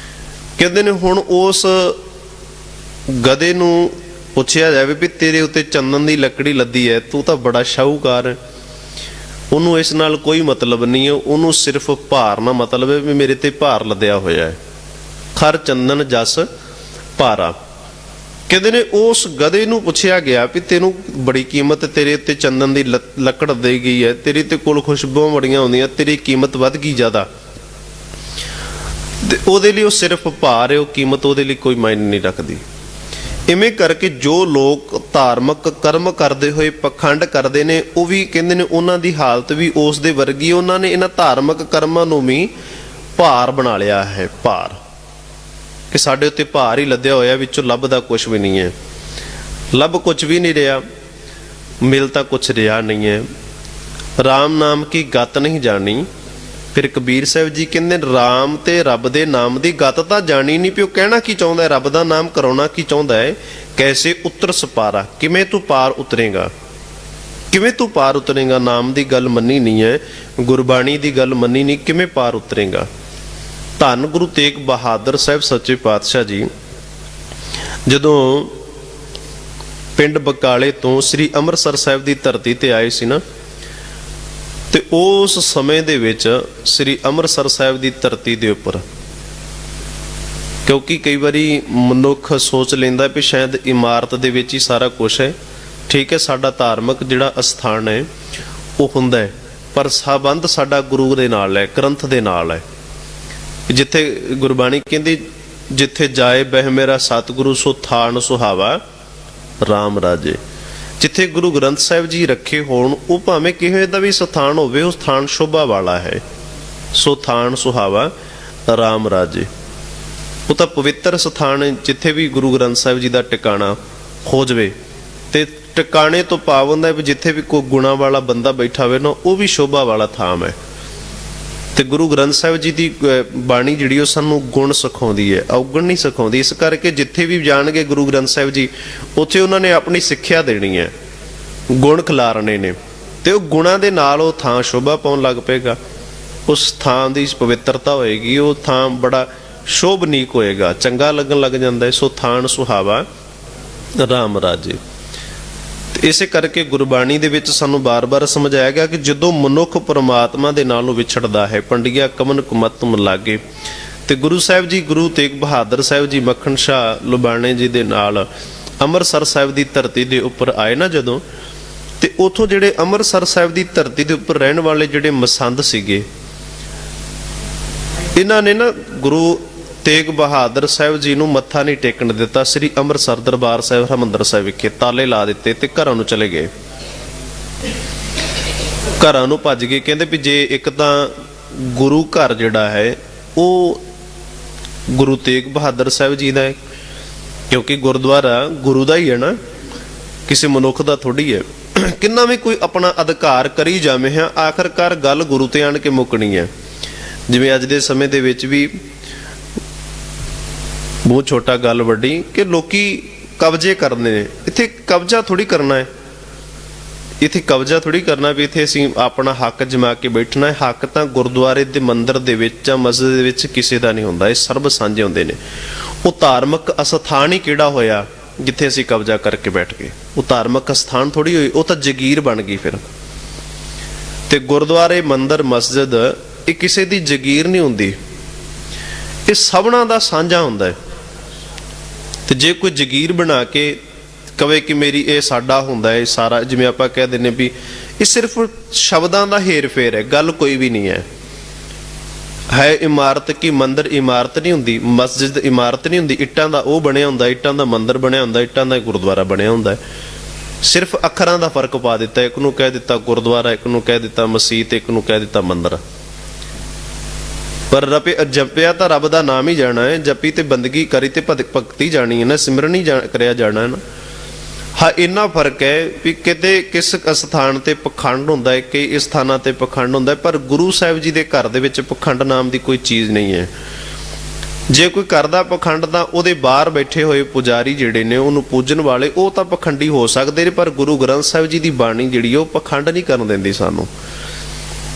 A: ਕਹਿੰਦੇ ਨੇ ਹੁਣ ਉਸ ਗਧੇ ਨੂੰ ਪੁੱਛਿਆ ਜਾਵੇ ਵੀ ਤੇਰੇ ਉੱਤੇ ਚੰਦਨ ਦੀ ਲੱਕੜੀ ਲੱਦੀ ਹੈ, ਤੂੰ ਤਾਂ ਬੜਾ ਸ਼ਾਹੂਕਾਰ ਹੈ, ਉਹਨੂੰ ਇਸ ਨਾਲ ਕੋਈ ਮਤਲਬ ਨਹੀਂ ਹੈ, ਉਹਨੂੰ ਸਿਰਫ ਭਾਰ ਨਾਲ ਮਤਲਬ ਹੈ ਵੀ ਮੇਰੇ ਤੇ ਭਾਰ ਲੱਦਿਆ ਹੋਇਆ ਹੈ। ਖਰ ਚੰਦਨ ਜਸ ਭਾਰਾ। ਕਹਿੰਦੇ ਨੇ ਉਸ ਗਧੇ ਨੂੰ ਪੁੱਛਿਆ ਗਿਆ ਵੀ ਤੈਨੂੰ ਬੜੀ ਕੀਮਤ, ਤੇਰੇ ਉੱਤੇ ਚੰਦਨ ਦੀ ਲੱਕੜ ਦੇ ਗਈ ਹੈ, ਤੇਰੇ ਤੇ ਕੋਲ ਖੁਸ਼ਬੂਆਂ ਬੜੀਆਂ ਆਉਂਦੀਆਂ, ਤੇਰੀ ਕੀਮਤ ਵੱਧ ਗਈ ਜ਼ਿਆਦਾ, ਤੇ ਉਹਦੇ ਲਈ ਉਹ ਸਿਰਫ ਭਾਰ ਹੈ, ਉਹ ਕੀਮਤ ਉਹਦੇ ਲਈ ਕੋਈ ਮਾਇਨੇ ਨਹੀਂ ਰੱਖਦੀ। ਇਵੇਂ ਕਰਕੇ ਜੋ ਲੋਕ ਧਾਰਮਿਕ ਕਰਮ ਕਰਦੇ ਹੋਏ ਪਖੰਡ ਕਰਦੇ ਨੇ, ਉਹ ਵੀ ਕਹਿੰਦੇ ਨੇ ਉਹਨਾਂ ਦੀ ਹਾਲਤ ਵੀ ਉਸ ਦੇ ਵਰਗੀ। ਉਹਨਾਂ ਨੇ ਇਹਨਾਂ ਧਾਰਮਿਕ ਕਰਮਾਂ ਨੂੰ ਵੀ ਭਾਰ ਬਣਾ ਲਿਆ ਹੈ, ਭਾਰ, ਕਿ ਸਾਡੇ ਉੱਤੇ ਭਾਰ ਹੀ ਲੱਦਿਆ ਹੋਇਆ, ਵਿੱਚੋਂ ਲੱਭਦਾ ਕੁਛ ਵੀ ਨਹੀਂ ਹੈ, ਲੱਭ ਕੁਛ ਵੀ ਨਹੀਂ ਰਿਹਾ, ਮਿਲ ਤਾਂ ਕੁਛ ਰਿਹਾ ਨਹੀਂ ਹੈ। ਰਾਮ ਨਾਮ ਕੀ ਗਤ ਨਹੀਂ ਜਾਣੀ। ਫਿਰ ਕਬੀਰ ਸਾਹਿਬ ਜੀ ਕਹਿੰਦੇ ਰਾਮ ਤੇ ਰੱਬ ਦੇ ਨਾਮ ਦੀ ਗਤ ਤਾਂ ਜਾਣੀ ਨਹੀਂ, ਪਿਓ ਕਹਿਣਾ ਕੀ ਚਾਹੁੰਦਾ ਹੈ, ਰੱਬ ਦਾ ਨਾਮ ਕਰਾਉਣਾ ਕੀ ਚਾਹੁੰਦਾ ਹੈ। ਕੈਸੇ ਉਤਰ ਸਪਾਰਾ, ਕਿਵੇਂ ਤੂੰ ਪਾਰ ਉਤਰੇਗਾ, ਕਿਵੇਂ ਤੂੰ ਪਾਰ ਉਤਰੇਗਾ। ਨਾਮ ਦੀ ਗੱਲ ਮੰਨੀ ਨਹੀਂ ਹੈ, ਗੁਰਬਾਣੀ ਦੀ ਗੱਲ ਮੰਨੀ ਨਹੀਂ, ਕਿਵੇਂ ਪਾਰ ਉਤਰੇਗਾ। ਧੰਨ ਗੁਰੂ ਤੇਗ ਬਹਾਦਰ ਸਾਹਿਬ ਸੱਚੇ ਪਾਤਸ਼ਾਹ ਜੀ ਜਦੋਂ ਪਿੰਡ ਬਕਾਲੇ ਤੋਂ ਸ੍ਰੀ ਅੰਮ੍ਰਿਤਸਰ ਸਾਹਿਬ ਦੀ ਧਰਤੀ ਤੇ ਆਏ ਸੀ ਨਾ, ਤੇ ਉਸ ਸਮੇਂ ਦੇ ਵਿੱਚ ਸ੍ਰੀ ਅੰਮ੍ਰਿਤਸਰ ਸਾਹਿਬ ਦੀ ਧਰਤੀ ਦੇ ਉੱਪਰ, ਕਿਉਂਕਿ ਕਈ ਵਾਰੀ ਮਨੁੱਖ ਸੋਚ ਲੈਂਦਾ ਵੀ ਸ਼ਾਇਦ ਇਮਾਰਤ ਦੇ ਵਿੱਚ ਹੀ ਸਾਰਾ ਕੁਝ ਹੈ, ਠੀਕ ਹੈ, ਸਾਡਾ ਧਾਰਮਿਕ ਜਿਹੜਾ ਅਸਥਾਨ ਹੈ ਉਹ ਹੁੰਦਾ ਹੈ, ਪਰ ਸੰਬੰਧ ਸਾਡਾ ਗੁਰੂ ਦੇ ਨਾਲ ਹੈ, ਗ੍ਰੰਥ ਦੇ ਨਾਲ ਹੈ। ਜਿੱਥੇ ਗੁਰਬਾਣੀ ਕਹਿੰਦੀ ਜਿੱਥੇ ਜਾਏ ਬਹਿ ਮੇਰਾ ਸਤਿਗੁਰੂ ਸੋ ਥਾਨ ਸੁਹਾਵਾ ਰਾਮ ਰਾਜੇ। ਜਿੱਥੇ ਗੁਰੂ ਗ੍ਰੰਥ ਸਾਹਿਬ ਜੀ ਰੱਖੇ ਹੋਣ, ਉਹ ਭਾਵੇਂ ਕਿਹੋ ਦਾ ਵੀ ਸਥਾਨ ਹੋਵੇ, ਉਹ ਸਥਾਨ ਸ਼ੋਭਾ ਵਾਲਾ ਹੈ। ਸੋ ਥਾਨ ਸੁਹਾਵਾ ਰਾਮ ਰਾਜੇ, ਉਹ ਤਾਂ ਪਵਿੱਤਰ ਸਥਾਨ ਹੈ। ਜਿੱਥੇ ਵੀ ਗੁਰੂ ਗ੍ਰੰਥ ਸਾਹਿਬ ਜੀ ਦਾ ਟਿਕਾਣਾ ਹੋ ਜਾਵੇ, ਤੇ ਟਿਕਾਣੇ ਤੋਂ ਭਾਵ ਹੁੰਦਾ ਵੀ ਜਿੱਥੇ ਵੀ ਕੋਈ ਗੁਣਾ ਵਾਲਾ ਬੰਦਾ ਬੈਠਾ ਹੋਵੇ ਨਾ, ਉਹ ਵੀ ਸ਼ੋਭਾ ਵਾਲਾ ਥਾਮ ਹੈ। ਤੇ ਗੁਰੂ ਗ੍ਰੰਥ ਸਾਹਿਬ ਜੀ ਦੀ ਬਾਣੀ ਜਿਹੜੀ ਉਹ ਸਾਨੂੰ ਗੁਣ ਸਿਖਾਉਂਦੀ ਹੈ, ਔਗਣ ਨਹੀਂ ਸਿਖਾਉਂਦੀ। ਇਸ ਕਰਕੇ ਜਿੱਥੇ ਵੀ ਜਾਣਗੇ ਗੁਰੂ ਗ੍ਰੰਥ ਸਾਹਿਬ ਜੀ, ਉੱਥੇ ਉਹਨਾਂ ਨੇ ਆਪਣੀ ਸਿੱਖਿਆ ਦੇਣੀ ਹੈ, ਗੁਣ ਖਿਲਾਰਨੇ ਨੇ, ਤੇ ਉਹ ਗੁਣਾਂ ਦੇ ਨਾਲ ਉਹ ਥਾਂ ਸ਼ੋਭਾ ਪਾਉਣ ਲੱਗ ਪਏਗਾ। ਉਸ ਥਾਂ ਦੀ ਪਵਿੱਤਰਤਾ ਹੋਏਗੀ, ਉਹ ਥਾਂ ਬੜਾ ਸ਼ੋਭਨੀਕ ਹੋਏਗਾ, ਚੰਗਾ ਲੱਗਣ ਲੱਗ ਜਾਂਦਾ ਹੈ। ਸੋ ਥਾਨ ਸੁਹਾਵਾ ਰਾਮ ਰਾਜੇ। ਇਸੇ ਕਰਕੇ ਗੁਰਬਾਣੀ ਦੇ ਵਿੱਚ ਸਾਨੂੰ ਬਾਰ-ਬਾਰ ਸਮਝਾਇਆ ਗਿਆ ਕਿ ਜਦੋਂ ਮਨੁੱਖ ਪਰਮਾਤਮਾ ਦੇ ਨਾਲੋਂ ਵਿਛੜਦਾ ਹੈ, ਪੰਡੀਆ ਕਮਨ ਕੁਮਤ ਲਾਗੇ। ਤੇ ਗੁਰੂ ਸਾਹਿਬ ਜੀ, ਗੁਰੂ ਤੇਗ ਬਹਾਦਰ ਸਾਹਿਬ ਜੀ ਮੱਖਣ ਸ਼ਾਹ ਲੁਬਾਣੇ ਜੀ ਦੇ ਨਾਲ ਅੰਮ੍ਰਿਤਸਰ ਸਾਹਿਬ ਦੀ ਧਰਤੀ ਦੇ ਉੱਪਰ ਆਏ ਨਾ ਜਦੋਂ, ਤੇ ਉਥੋਂ ਜਿਹੜੇ ਅੰਮ੍ਰਿਤਸਰ ਸਾਹਿਬ ਦੀ ਧਰਤੀ ਦੇ ਉੱਪਰ ਰਹਿਣ ਵਾਲੇ ਜਿਹੜੇ ਮਸੰਦ ਸੀਗੇ, ਇਹਨਾਂ ਨੇ ਨਾ ਗੁਰੂ ਤੇਗ ਬਹਾਦਰ ਸਾਹਿਬ ਜੀ ਨੂੰ ਮੱਥਾ ਨਹੀਂ ਟੇਕਣ ਦਿੱਤਾ। ਸ੍ਰੀ ਅੰਮ੍ਰਿਤਸਰ ਦਰਬਾਰ ਸਾਹਿਬ ਹਰਿਮੰਦਰ ਸਾਹਿਬ ਵਿਖੇ ਤਾਲੇ ਲਾ ਦਿੱਤੇ ਤੇ ਘਰਾਂ ਨੂੰ ਚਲੇ ਗਏ, ਘਰਾਂ ਨੂੰ ਭੱਜ ਗਏ। ਕਹਿੰਦੇ ਵੀ ਜੇ ਇੱਕ ਤਾਂ ਗੁਰੂ ਘਰ ਜਿਹੜਾ ਹੈ ਉਹ ਗੁਰੂ ਤੇਗ ਬਹਾਦਰ ਸਾਹਿਬ ਜੀ ਦਾ ਹੈ, ਕਿਉਂਕਿ ਗੁਰਦੁਆਰਾ ਗੁਰੂ ਦਾ ਹੀ ਹੈ ਨਾ, ਕਿਸੇ ਮਨੁੱਖ ਦਾ ਥੋੜੀ ਹੈ। ਕਿੰਨਾ ਵੀ ਕੋਈ ਆਪਣਾ ਅਧਿਕਾਰ ਕਰੀ ਜਾਵੇ, ਹਾਂ ਆਖਰਕਾਰ ਗੱਲ ਗੁਰੂ ਤੇ ਆਣ ਕੇ ਮੁੱਕਣੀ ਹੈ। ਜਿਵੇਂ ਅੱਜ ਦੇ ਸਮੇਂ ਦੇ ਵਿੱਚ ਵੀ ਬਹੁਤ ਛੋਟਾ ਗੱਲ ਵੱਡੀ ਕਿ ਲੋਕੀ ਕਬਜ਼ੇ ਕਰਨੇ ਨੇ। ਇੱਥੇ ਕਬਜ਼ਾ ਥੋੜੀ ਕਰਨਾ ਹੈ, ਇੱਥੇ ਕਬਜ਼ਾ ਥੋੜੀ ਕਰਨਾ ਵੀ ਇੱਥੇ ਅਸੀਂ ਆਪਣਾ ਹੱਕ ਜਮਾ ਕੇ ਬੈਠਣਾ ਹੈ। ਹੱਕ ਤਾਂ ਗੁਰਦੁਆਰੇ ਦੇ ਮੰਦਿਰ ਦੇ ਵਿੱਚ ਜਾਂ ਮਸਜਿਦ ਦੇ ਵਿੱਚ ਕਿਸੇ ਦਾ ਨਹੀਂ ਹੁੰਦਾ, ਇਹ ਸਰਬ ਸਾਂਝੇ ਹੁੰਦੇ ਨੇ। ਉਹ ਧਾਰਮਿਕ ਅਸਥਾਨ ਹੀ ਕਿਹੜਾ ਹੋਇਆ ਜਿੱਥੇ ਅਸੀਂ ਕਬਜ਼ਾ ਕਰਕੇ ਬੈਠ ਗਏ? ਉਹ ਧਾਰਮਿਕ ਅਸਥਾਨ ਥੋੜੀ ਹੋਈ, ਉਹ ਤਾਂ ਜਗੀਰ ਬਣ ਗਈ ਫਿਰ। ਤੇ ਗੁਰਦੁਆਰੇ ਮੰਦਿਰ ਮਸਜਿਦ ਇਹ ਕਿਸੇ ਦੀ ਜਗੀਰ ਨਹੀਂ ਹੁੰਦੀ, ਇਹ ਸਭਨਾਂ ਦਾ ਸਾਂਝਾ ਹੁੰਦਾ ਹੈ। ਤੇ ਜੇ ਕੋਈ ਜਗੀਰ ਬਣਾ ਕੇ ਕਵੇ ਕਿ ਮੇਰੀ ਇਹ ਸਾਡਾ ਹੁੰਦਾ ਹੈ ਸਾਰਾ, ਜਿਵੇਂ ਆਪਾਂ ਕਹਿ ਦਿੰਦੇ ਵੀ ਇਹ ਸਿਰਫ ਸ਼ਬਦਾਂ ਦਾ ਹੇਰ ਫੇਰ ਹੈ, ਗੱਲ ਕੋਈ ਵੀ ਨਹੀਂ ਹੈ। ਹੈ ਇਮਾਰਤ ਕੀ ਮੰਦਿਰ ਇਮਾਰਤ ਨਹੀਂ ਹੁੰਦੀ, ਮਸਜਿਦ ਇਮਾਰਤ ਨਹੀਂ ਹੁੰਦੀ, ਇੱਟਾਂ ਦਾ ਉਹ ਬਣਿਆ ਹੁੰਦਾ, ਇੱਟਾਂ ਦਾ ਮੰਦਿਰ ਬਣਿਆ ਹੁੰਦਾ, ਇੱਟਾਂ ਦਾ ਗੁਰਦੁਆਰਾ ਬਣਿਆ ਹੁੰਦਾ। ਸਿਰਫ ਅੱਖਰਾਂ ਦਾ ਫਰਕ ਪਾ ਦਿੱਤਾ। ਇੱਕ ਨੂੰ ਕਹਿ ਦਿੱਤਾ ਗੁਰਦੁਆਰਾ, ਇੱਕ ਨੂੰ ਕਹਿ ਦਿੱਤਾ ਮਸੀਤ, ਇੱਕ ਨੂੰ ਕਹਿ ਦਿੱਤਾ ਮੰਦਰ। ਪਰ ਜਪਿਆ ਤਾਂ ਰੱਬ ਦਾ ਨਾਮ ਹੀ ਜਾਣਾ ਹੈ। ਜਪੀ ਤੇ ਬੰਦਗੀ ਕਰੀ ਤੇ ਭਗਤੀ ਜਾਣੀ ਹੈ ਨਾ, ਸਿਮਰਨ ਹੀ ਕਰਿਆ ਜਾਣਾ ਹੈ ਨਾ। ਹਾਂ, ਇੰਨਾ ਫਰਕ ਹੈ ਵੀ ਕਿਤੇ ਕਿਸ ਸਥਾਨ ਤੇ ਪਖੰਡ ਹੁੰਦਾ ਹੈ, ਕਈ ਸਥਾਨਾਂ ਤੇ ਪਖੰਡ ਹੁੰਦਾ ਹੈ, ਪਰ ਗੁਰੂ ਸਾਹਿਬ ਜੀ ਦੇ ਘਰ ਦੇ ਵਿੱਚ ਪਖੰਡ ਨਾਮ ਦੀ ਕੋਈ ਚੀਜ਼ ਨਹੀਂ ਹੈ। ਜੇ ਕੋਈ ਕਰਦਾ ਪਖੰਡ ਤਾਂ ਉਹਦੇ ਬਾਹਰ ਬੈਠੇ ਹੋਏ ਪੁਜਾਰੀ ਜਿਹੜੇ ਨੇ, ਉਹਨੂੰ ਪੂਜਣ ਵਾਲੇ, ਉਹ ਤਾਂ ਪਖੰਡੀ ਹੋ ਸਕਦੇ ਨੇ, ਪਰ ਗੁਰੂ ਗ੍ਰੰਥ ਸਾਹਿਬ ਜੀ ਦੀ ਬਾਣੀ ਜਿਹੜੀ ਉਹ ਪਖੰਡ ਨਹੀਂ ਕਰਨ ਦਿੰਦੀ ਸਾਨੂੰ।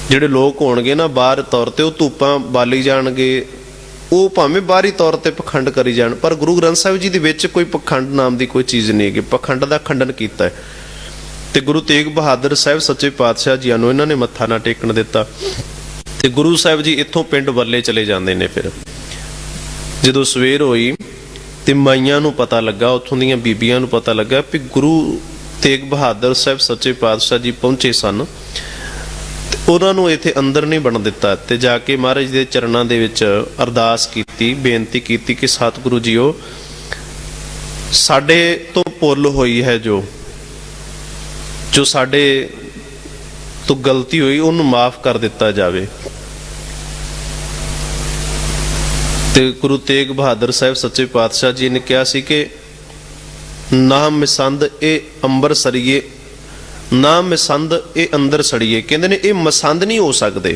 A: ਜਿਹੜੇ ਲੋਕ ਹੋਣਗੇ ਨਾ ਬਾਹਰ ਤੌਰ ਤੇ, ਉਹ ਧੂਪਾਂ ਬਾਲੀ ਜਾਣਗੇ, ਉਹ ਭਾਵੇਂ ਬਾਹਰੀ ਤੌਰ ਤੇ ਪਖੰਡ ਕਰੀ ਜਾਣ, ਪਰ ਗੁਰੂ ਗ੍ਰੰਥ ਸਾਹਿਬ ਜੀ ਦੇ ਵਿੱਚ ਕੋਈ ਪਖੰਡ ਨਾਮ ਦੀ ਕੋਈ ਚੀਜ਼ ਨਹੀਂ ਹੈਗੀ। ਪਖੰਡ ਦਾ ਖੰਡਨ ਕੀਤਾ ਹੈ। ਤੇ ਗੁਰੂ ਤੇਗ ਬਹਾਦਰ ਸਾਹਿਬ ਸੱਚੇ ਪਾਤਸ਼ਾਹ ਜੀਆਂ ਨੂੰ ਇਹਨਾਂ ਨੇ ਮੱਥਾ ਨਾ ਟੇਕਣ ਦਿੱਤਾ। ਤੇ ਗੁਰੂ ਸਾਹਿਬ ਜੀ ਇੱਥੋਂ ਪਿੰਡ ਵੱਲੇ ਚਲੇ ਜਾਂਦੇ ਨੇ। ਫਿਰ ਜਦੋਂ ਸਵੇਰ ਹੋਈ ਤੇ ਮਾਈਆਂ ਨੂੰ ਪਤਾ ਲੱਗਾ, ਉੱਥੋਂ ਦੀਆਂ ਬੀਬੀਆਂ ਨੂੰ ਪਤਾ ਲੱਗਾ ਵੀ ਗੁਰੂ ਤੇਗ ਬਹਾਦਰ ਸਾਹਿਬ ਸੱਚੇ ਪਾਤਸ਼ਾਹ ਜੀ ਪਹੁੰਚੇ ਸਨ। ਉਹਨਾਂ ਨੂੰ ਇੱਥੇ ਅੰਦਰ ਨਹੀਂ ਬਣ ਦਿੱਤਾ ਤੇ ਜਾ ਕੇ ਮਹਾਰਾਜ ਦੇ ਚਰਨਾਂ ਦੇ ਵਿੱਚ ਅਰਦਾਸ ਕੀਤੀ, ਬੇਨਤੀ ਕੀਤੀ ਕਿ ਸਤਿਗੁਰੂ ਜੀਓ, ਸਾਡੇ ਤੋਂ ਭੁੱਲ ਹੋਈ ਹੈ, ਜੋ ਸਾਡੇ ਤੋਂ ਗਲਤੀ ਹੋਈ ਉਹਨੂੰ ਮਾਫ ਕਰ ਦਿੱਤਾ ਜਾਵੇ। ਤੇ ਗੁਰੂ ਤੇਗ ਬਹਾਦਰ ਸਾਹਿਬ ਸੱਚੇ ਪਾਤਸ਼ਾਹ ਜੀ ਨੇ ਕਿਹਾ ਸੀ ਕਿ ਨਾ ਮਸੰਦ ਇਹ ਅੰਬਰ ਸਰੀਏ, ਨਾ ਮਸੰਦ ਇਹ ਅੰਦਰ ਸੜੀਏ। ਕਹਿੰਦੇ ਨੇ ਇਹ ਮਸੰਦ ਨਹੀਂ ਹੋ ਸਕਦੇ।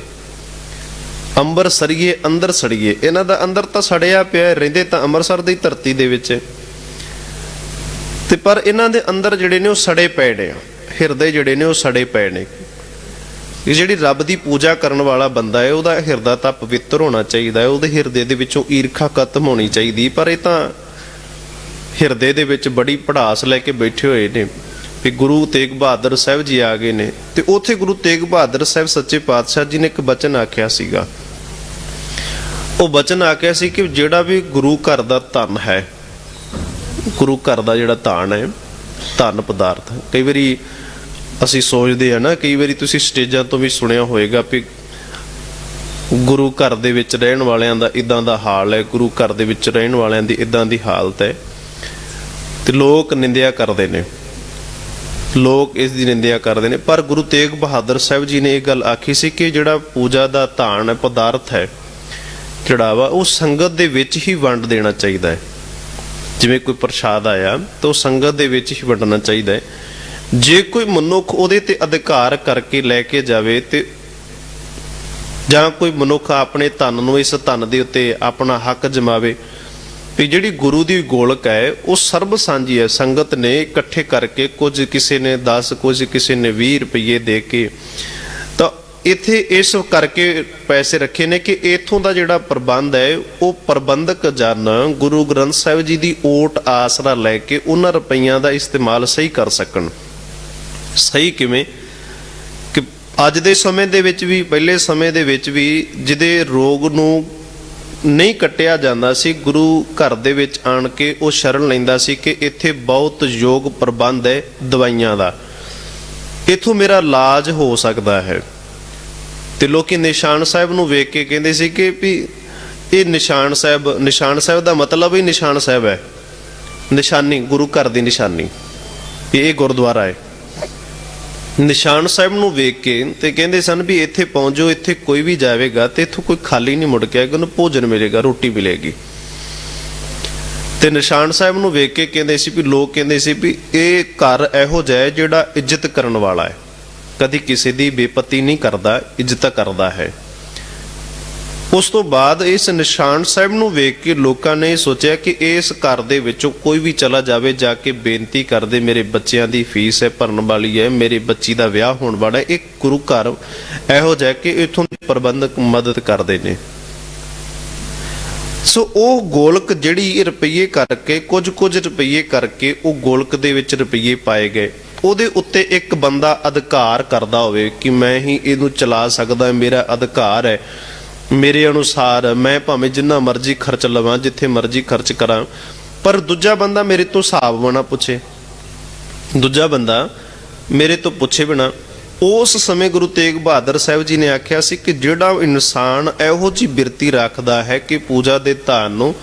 A: ਅੰਬਰ ਸਰੀਏ ਅੰਦਰ ਸੜੀਏ, ਇਹਨਾਂ ਦਾ ਅੰਦਰ ਤਾਂ ਸੜਿਆ ਪਿਆ, ਰਹਿੰਦੇ ਤਾਂ ਅੰਮ੍ਰਿਤਸਰ ਦੀ ਧਰਤੀ ਦੇ ਵਿੱਚ, ਤੇ ਪਰ ਇਹਨਾਂ ਦੇ ਅੰਦਰ ਜਿਹੜੇ ਨੇ ਉਹ ਸੜੇ ਪਏ ਨੇ, ਹਿਰਦੇ ਜਿਹੜੇ ਨੇ ਉਹ ਸੜੇ ਪਏ ਨੇ। ਇਹ ਜਿਹੜੀ ਰੱਬ ਦੀ ਪੂਜਾ ਕਰਨ ਵਾਲਾ ਬੰਦਾ ਹੈ, ਉਹਦਾ ਹਿਰਦਾ ਤਾਂ ਪਵਿੱਤਰ ਹੋਣਾ ਚਾਹੀਦਾ ਹੈ, ਉਹਦੇ ਹਿਰਦੇ ਦੇ ਵਿੱਚੋਂ ਈਰਖਾ ਖਤਮ ਹੋਣੀ ਚਾਹੀਦੀ। ਪਰ ਇਹ ਤਾਂ ਹਿਰਦੇ ਦੇ ਵਿੱਚ ਬੜੀ ਭੜਾਸ ਲੈ ਕੇ ਬੈਠੇ ਹੋਏ ਨੇ ਵੀ ਗੁਰੂ ਤੇਗ ਬਹਾਦਰ ਸਾਹਿਬ ਜੀ ਆ ਗਏ ਨੇ। ਤੇ ਉੱਥੇ ਗੁਰੂ ਤੇਗ ਬਹਾਦਰ ਸਾਹਿਬ ਸੱਚੇ ਪਾਤਸ਼ਾਹ ਜੀ ਨੇ ਇੱਕ ਬਚਨ ਆਖਿਆ ਸੀਗਾ। ਉਹ ਬਚਨ ਆਖਿਆ ਸੀ ਕਿ ਜਿਹੜਾ ਵੀ ਗੁਰੂ ਘਰ ਦਾ ਧਨ ਹੈ, ਗੁਰੂ ਘਰ ਦਾ ਜਿਹੜਾ ਧਨ ਹੈ, ਧਨ ਪਦਾਰਥ, ਕਈ ਵਾਰੀ ਅਸੀਂ ਸੋਚਦੇ ਆ ਨਾ, ਕਈ ਵਾਰੀ ਤੁਸੀਂ ਸਟੇਜਾਂ ਤੋਂ ਵੀ ਸੁਣਿਆ ਹੋਏਗਾ ਵੀ ਗੁਰੂ ਘਰ ਦੇ ਵਿੱਚ ਰਹਿਣ ਵਾਲਿਆਂ ਦਾ ਇਦਾਂ ਦਾ ਹਾਲ ਹੈ, ਗੁਰੂ ਘਰ ਦੇ ਵਿੱਚ ਰਹਿਣ ਵਾਲਿਆਂ ਦੀ ਇਦਾਂ ਦੀ ਹਾਲਤ ਹੈ, ਤੇ ਲੋਕ ਨਿੰਦਿਆ ਕਰਦੇ ਨੇ, ਲੋਕ ਇਸ ਦੀ ਨਿੰਦਿਆ ਕਰਦੇ ਨੇ। ਪਰ ਗੁਰੂ ਤੇਗ ਬਹਾਦਰ ਸਾਹਿਬ ਜੀ ਨੇ ਇਹ ਗੱਲ ਆਖੀ ਸੀ ਕਿ ਜਿਹੜਾ ਪੂਜਾ ਦਾ ਧਾਨ ਹੈ, ਪਦਾਰਥ ਹੈ, ਚੜਾਵਾ, ਉਹ ਸੰਗਤ ਦੇ ਵਿੱਚ ਹੀ ਵੰਡ ਦੇਣਾ ਚਾਹੀਦਾ ਹੈ। ਜਿਵੇਂ ਕੋਈ ਪ੍ਰਸ਼ਾਦ ਆਇਆ ਤਾਂ ਉਹ ਸੰਗਤ ਦੇ ਵਿੱਚ ਹੀ ਵੰਡਣਾ ਚਾਹੀਦਾ ਹੈ। ਜੇ ਕੋਈ ਮਨੁੱਖ ਉਹਦੇ ਤੇ ਅਧਿਕਾਰ ਕਰਕੇ ਲੈ ਕੇ ਜਾਵੇ ਤੇ ਜਾਂ ਕੋਈ ਮਨੁੱਖ ਆਪਣੇ ਧਨ ਨੂੰ, ਇਸ ਧਨ ਦੇ ਉੱਤੇ ਆਪਣਾ ਹੱਕ ਜਮਾਵੇ, ਵੀ ਜਿਹੜੀ ਗੁਰੂ ਦੀ ਗੋਲਕ ਹੈ ਉਹ ਸਰਬ ਸਾਂਝੀ ਹੈ। ਸੰਗਤ ਨੇ ਇਕੱਠੇ ਕਰਕੇ, ਕੁਝ ਕਿਸੇ ਨੇ 10, ਕੁਝ ਕਿਸੇ ਨੇ 20 ਰੁਪਏ ਦੇ ਕੇ, ਤਾਂ ਇੱਥੇ ਇਸ ਕਰਕੇ ਪੈਸੇ ਰੱਖੇ ਨੇ ਕਿ ਇਥੋਂ ਦਾ ਜਿਹੜਾ ਪ੍ਰਬੰਧ ਹੈ ਉਹ ਪ੍ਰਬੰਧਕ ਜਨ ਗੁਰੂ ਗ੍ਰੰਥ ਸਾਹਿਬ ਜੀ ਦੀ ਓਟ ਆਸਰਾ ਲੈ ਕੇ ਉਹਨਾਂ ਰੁਪਈਆਂ ਦਾ ਇਸਤੇਮਾਲ ਸਹੀ ਕਰ ਸਕਣ। ਸਹੀ ਕਿਵੇਂ ਕਿ ਅੱਜ ਦੇ ਸਮੇਂ ਦੇ ਵਿੱਚ ਵੀ, ਪਹਿਲੇ ਸਮੇਂ ਦੇ ਵਿੱਚ ਵੀ, ਜਿਹਦੇ ਰੋਗ ਨੂੰ ਨਹੀਂ ਕੱਟਿਆ ਜਾਂਦਾ ਸੀ, ਗੁਰੂ ਘਰ ਦੇ ਵਿੱਚ ਆਣ ਕੇ ਉਹ ਸ਼ਰਨ ਲੈਂਦਾ ਸੀ ਕਿ ਇੱਥੇ ਬਹੁਤ ਯੋਗ ਪ੍ਰਬੰਧ ਹੈ ਦਵਾਈਆਂ ਦਾ, ਇੱਥੋਂ ਮੇਰਾ ਇਲਾਜ ਹੋ ਸਕਦਾ ਹੈ। ਤੇ ਲੋਕੀ ਨਿਸ਼ਾਨ ਸਾਹਿਬ ਨੂੰ ਵੇਖ ਕੇ ਕਹਿੰਦੇ ਸੀ ਕਿ ਵੀ ਇਹ ਨਿਸ਼ਾਨ ਸਾਹਿਬ ਦਾ ਮਤਲਬ ਹੀ ਨਿਸ਼ਾਨ ਸਾਹਿਬ ਹੈ, ਨਿਸ਼ਾਨੀ, ਗੁਰੂ ਘਰ ਦੀ ਨਿਸ਼ਾਨੀ, ਇਹ ਗੁਰਦੁਆਰਾ ਹੈ। ਨਿਸ਼ਾਨ ਸਾਹਿਬ ਨੂੰ ਵੇਖ ਕੇ ਤੇ ਕਹਿੰਦੇ ਸਨ ਵੀ ਇੱਥੇ ਪਹੁੰਚੋ, ਇੱਥੇ ਕੋਈ ਵੀ ਜਾਵੇਗਾ ਤੇ ਇੱਥੋਂ ਕੋਈ ਖਾਲੀ ਨਹੀਂ ਮੁੜ ਕੇ ਆਏਗਾ, ਉਹਨੂੰ ਭੋਜਨ ਮਿਲੇਗਾ, ਰੋਟੀ ਮਿਲੇਗੀ। ਤੇ ਨਿਸ਼ਾਨ ਸਾਹਿਬ ਨੂੰ ਵੇਖ ਕੇ ਕਹਿੰਦੇ ਸੀ ਵੀ, ਲੋਕ ਕਹਿੰਦੇ ਸੀ ਵੀ ਇਹ ਘਰ ਇਹੋ ਜਿਹਾ ਜਿਹੜਾ ਇੱਜ਼ਤ ਕਰਨ ਵਾਲਾ ਹੈ, ਕਦੀ ਕਿਸੇ ਦੀ ਬੇਪਤੀ ਨਹੀਂ ਕਰਦਾ, ਇੱਜ਼ਤ ਕਰਦਾ ਹੈ। ਉਸ ਤੋਂ ਬਾਅਦ ਇਸ ਨਿਸ਼ਾਨ ਸਾਹਿਬ ਨੂੰ ਵੇਖ ਕੇ ਲੋਕਾਂ ਨੇ ਸੋਚਿਆ ਕਿ ਇਸ ਘਰ ਦੇ ਵਿੱਚੋਂ ਕੋਈ ਵੀ ਚਲਾ ਜਾਵੇ, ਜਾ ਕੇ ਬੇਨਤੀ ਕਰਦੇ, ਮੇਰੇ ਬੱਚਿਆਂ ਦੀ ਫੀਸ ਹੈ ਭਰਨ ਵਾਲੀ ਹੈ, ਮੇਰੇ ਬੱਚੀ ਦਾ ਵਿਆਹ ਹੋਣ ਵਾਲਾ ਹੈ, ਇਹ ਗੁਰੂ ਘਰ ਇਹੋ ਜਿਹਾ ਕਿ ਇੱਥੋਂ ਦੇ ਪ੍ਰਬੰਧਕ ਮਦਦ ਕਰਦੇ ਨੇ। ਸੋ ਉਹ ਗੋਲਕ ਜਿਹੜੀ ਰੁਪਈਏ ਕਰਕੇ, ਕੁਝ ਰੁਪਈਏ ਕਰਕੇ ਉਹ ਗੋਲਕ ਦੇ ਵਿੱਚ ਰੁਪਈਏ ਪਾਏ ਗਏ, ਉਹਦੇ ਉੱਤੇ ਇੱਕ ਬੰਦਾ ਅਧਿਕਾਰ ਕਰਦਾ ਹੋਵੇ ਕਿ ਮੈਂ ਹੀ ਇਹਨੂੰ ਚਲਾ ਸਕਦਾ, ਮੇਰਾ ਅਧਿਕਾਰ ਹੈ, ਮੇਰੇ ਅਨੁਸਾਰ ਮੈਂ ਭਾਵੇਂ ਜਿੰਨਾ ਮਰਜ਼ੀ ਖਰਚ ਲਵਾਂ, ਜਿੱਥੇ ਮਰਜ਼ੀ ਖਰਚ ਕਰਾਂ, ਪਰ ਦੂਜਾ ਬੰਦਾ ਮੇਰੇ ਤੋਂ ਹਿਸਾਬ ਨਾ ਪੁੱਛੇ, ਦੂਜਾ ਬੰਦਾ ਮੇਰੇ ਤੋਂ ਪੁੱਛੇ ਬਿਨਾ ਉਸ ਸਮੇਂ ਗੁਰੂ ਤੇਗ ਬਹਾਦਰ ਸਾਹਿਬ ਜੀ ਨੇ ਆਖਿਆ ਸੀ ਕਿ ਜਿਹੜਾ ਇਨਸਾਨ ਇਹੋ ਜਿਹੀ ਬਿਰਤੀ ਰੱਖਦਾ ਹੈ ਕਿ ਪੂਜਾ ਦੇ ਧਾਨ ਨੂੰ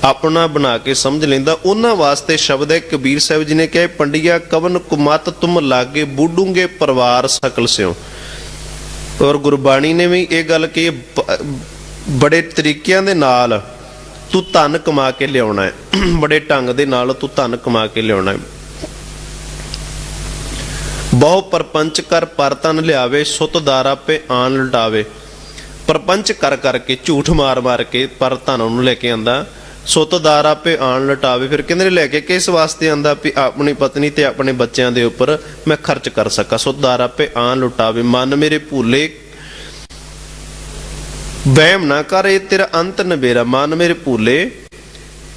A: ਆਪਣਾ ਬਣਾ ਕੇ ਸਮਝ ਲੈਂਦਾ, ਉਹਨਾਂ ਵਾਸਤੇ ਸ਼ਬਦ ਹੈ ਕਬੀਰ ਸਾਹਿਬ ਜੀ ਨੇ ਕਿਹਾ, ਪੰਡਿਆ ਕਵਨ ਕੁਮਤ ਤੁਮ ਲਾਗੇ ਬੂਢੂਗੇ ਪਰਿਵਾਰ ਸਕਲ ਸਿਓ। ਔਰ ਗੁਰਬਾਣੀ ਨੇ ਵੀ ਇਹ ਗੱਲ ਕਹੀ, ਬੜੇ ਤਰੀਕਿਆਂ ਦੇ ਨਾਲ ਤੂੰ ਧਨ ਕਮਾ ਕੇ ਲਿਆਉਣਾ ਹੈ, ਬੜੇ ਢੰਗ ਦੇ ਨਾਲ ਤੂੰ ਧਨ ਕਮਾ ਕੇ ਲਿਆਉਣਾ ਹੈ। ਬਹੁ ਪਰਪੰਚ ਕਰ ਪਰ ਤਨ ਲਿਆਵੇ, ਸੁਤ ਦਾਰਾ ਪੇ ਆਨ ਲਟਾਵੇ। ਪਰਪੰਚ ਕਰ ਕਰਕੇ, ਝੂਠ ਮਾਰ ਮਾਰ ਕੇ ਪਰ ਧਨ ਉਹਨੂੰ ਲੈ ਕੇ ਆਂਦਾ, ਸੁਤ ਦਾਰਾ ਪੇ ਆਨ ਲਟਾਵੇ। ਫਿਰ ਕਹਿੰਦੇ ਲੈ ਕੇ ਕਿਸ ਵਾਸਤੇ ਆਂਦਾ? ਵੀ ਆਪਣੀ ਪਤਨੀ ਤੇ ਆਪਣੇ ਬੱਚਿਆਂ ਦੇ ਉੱਪਰ ਮੈਂ ਖਰਚ ਕਰ ਸਕਾਂ। ਸੁਤ ਦਾਰਾ ਪੇ ਆਨ ਲਟਾਵੇ। ਮਨ ਮੇਰੇ ਭੂਲੇ ਵਹਿਮ ਨਾ ਕਰ, ਇਹ ਤੇਰਾ ਅੰਤ ਨਵੇਰਾ। ਮਨ ਮੇਰੇ ਭੂਲੇ,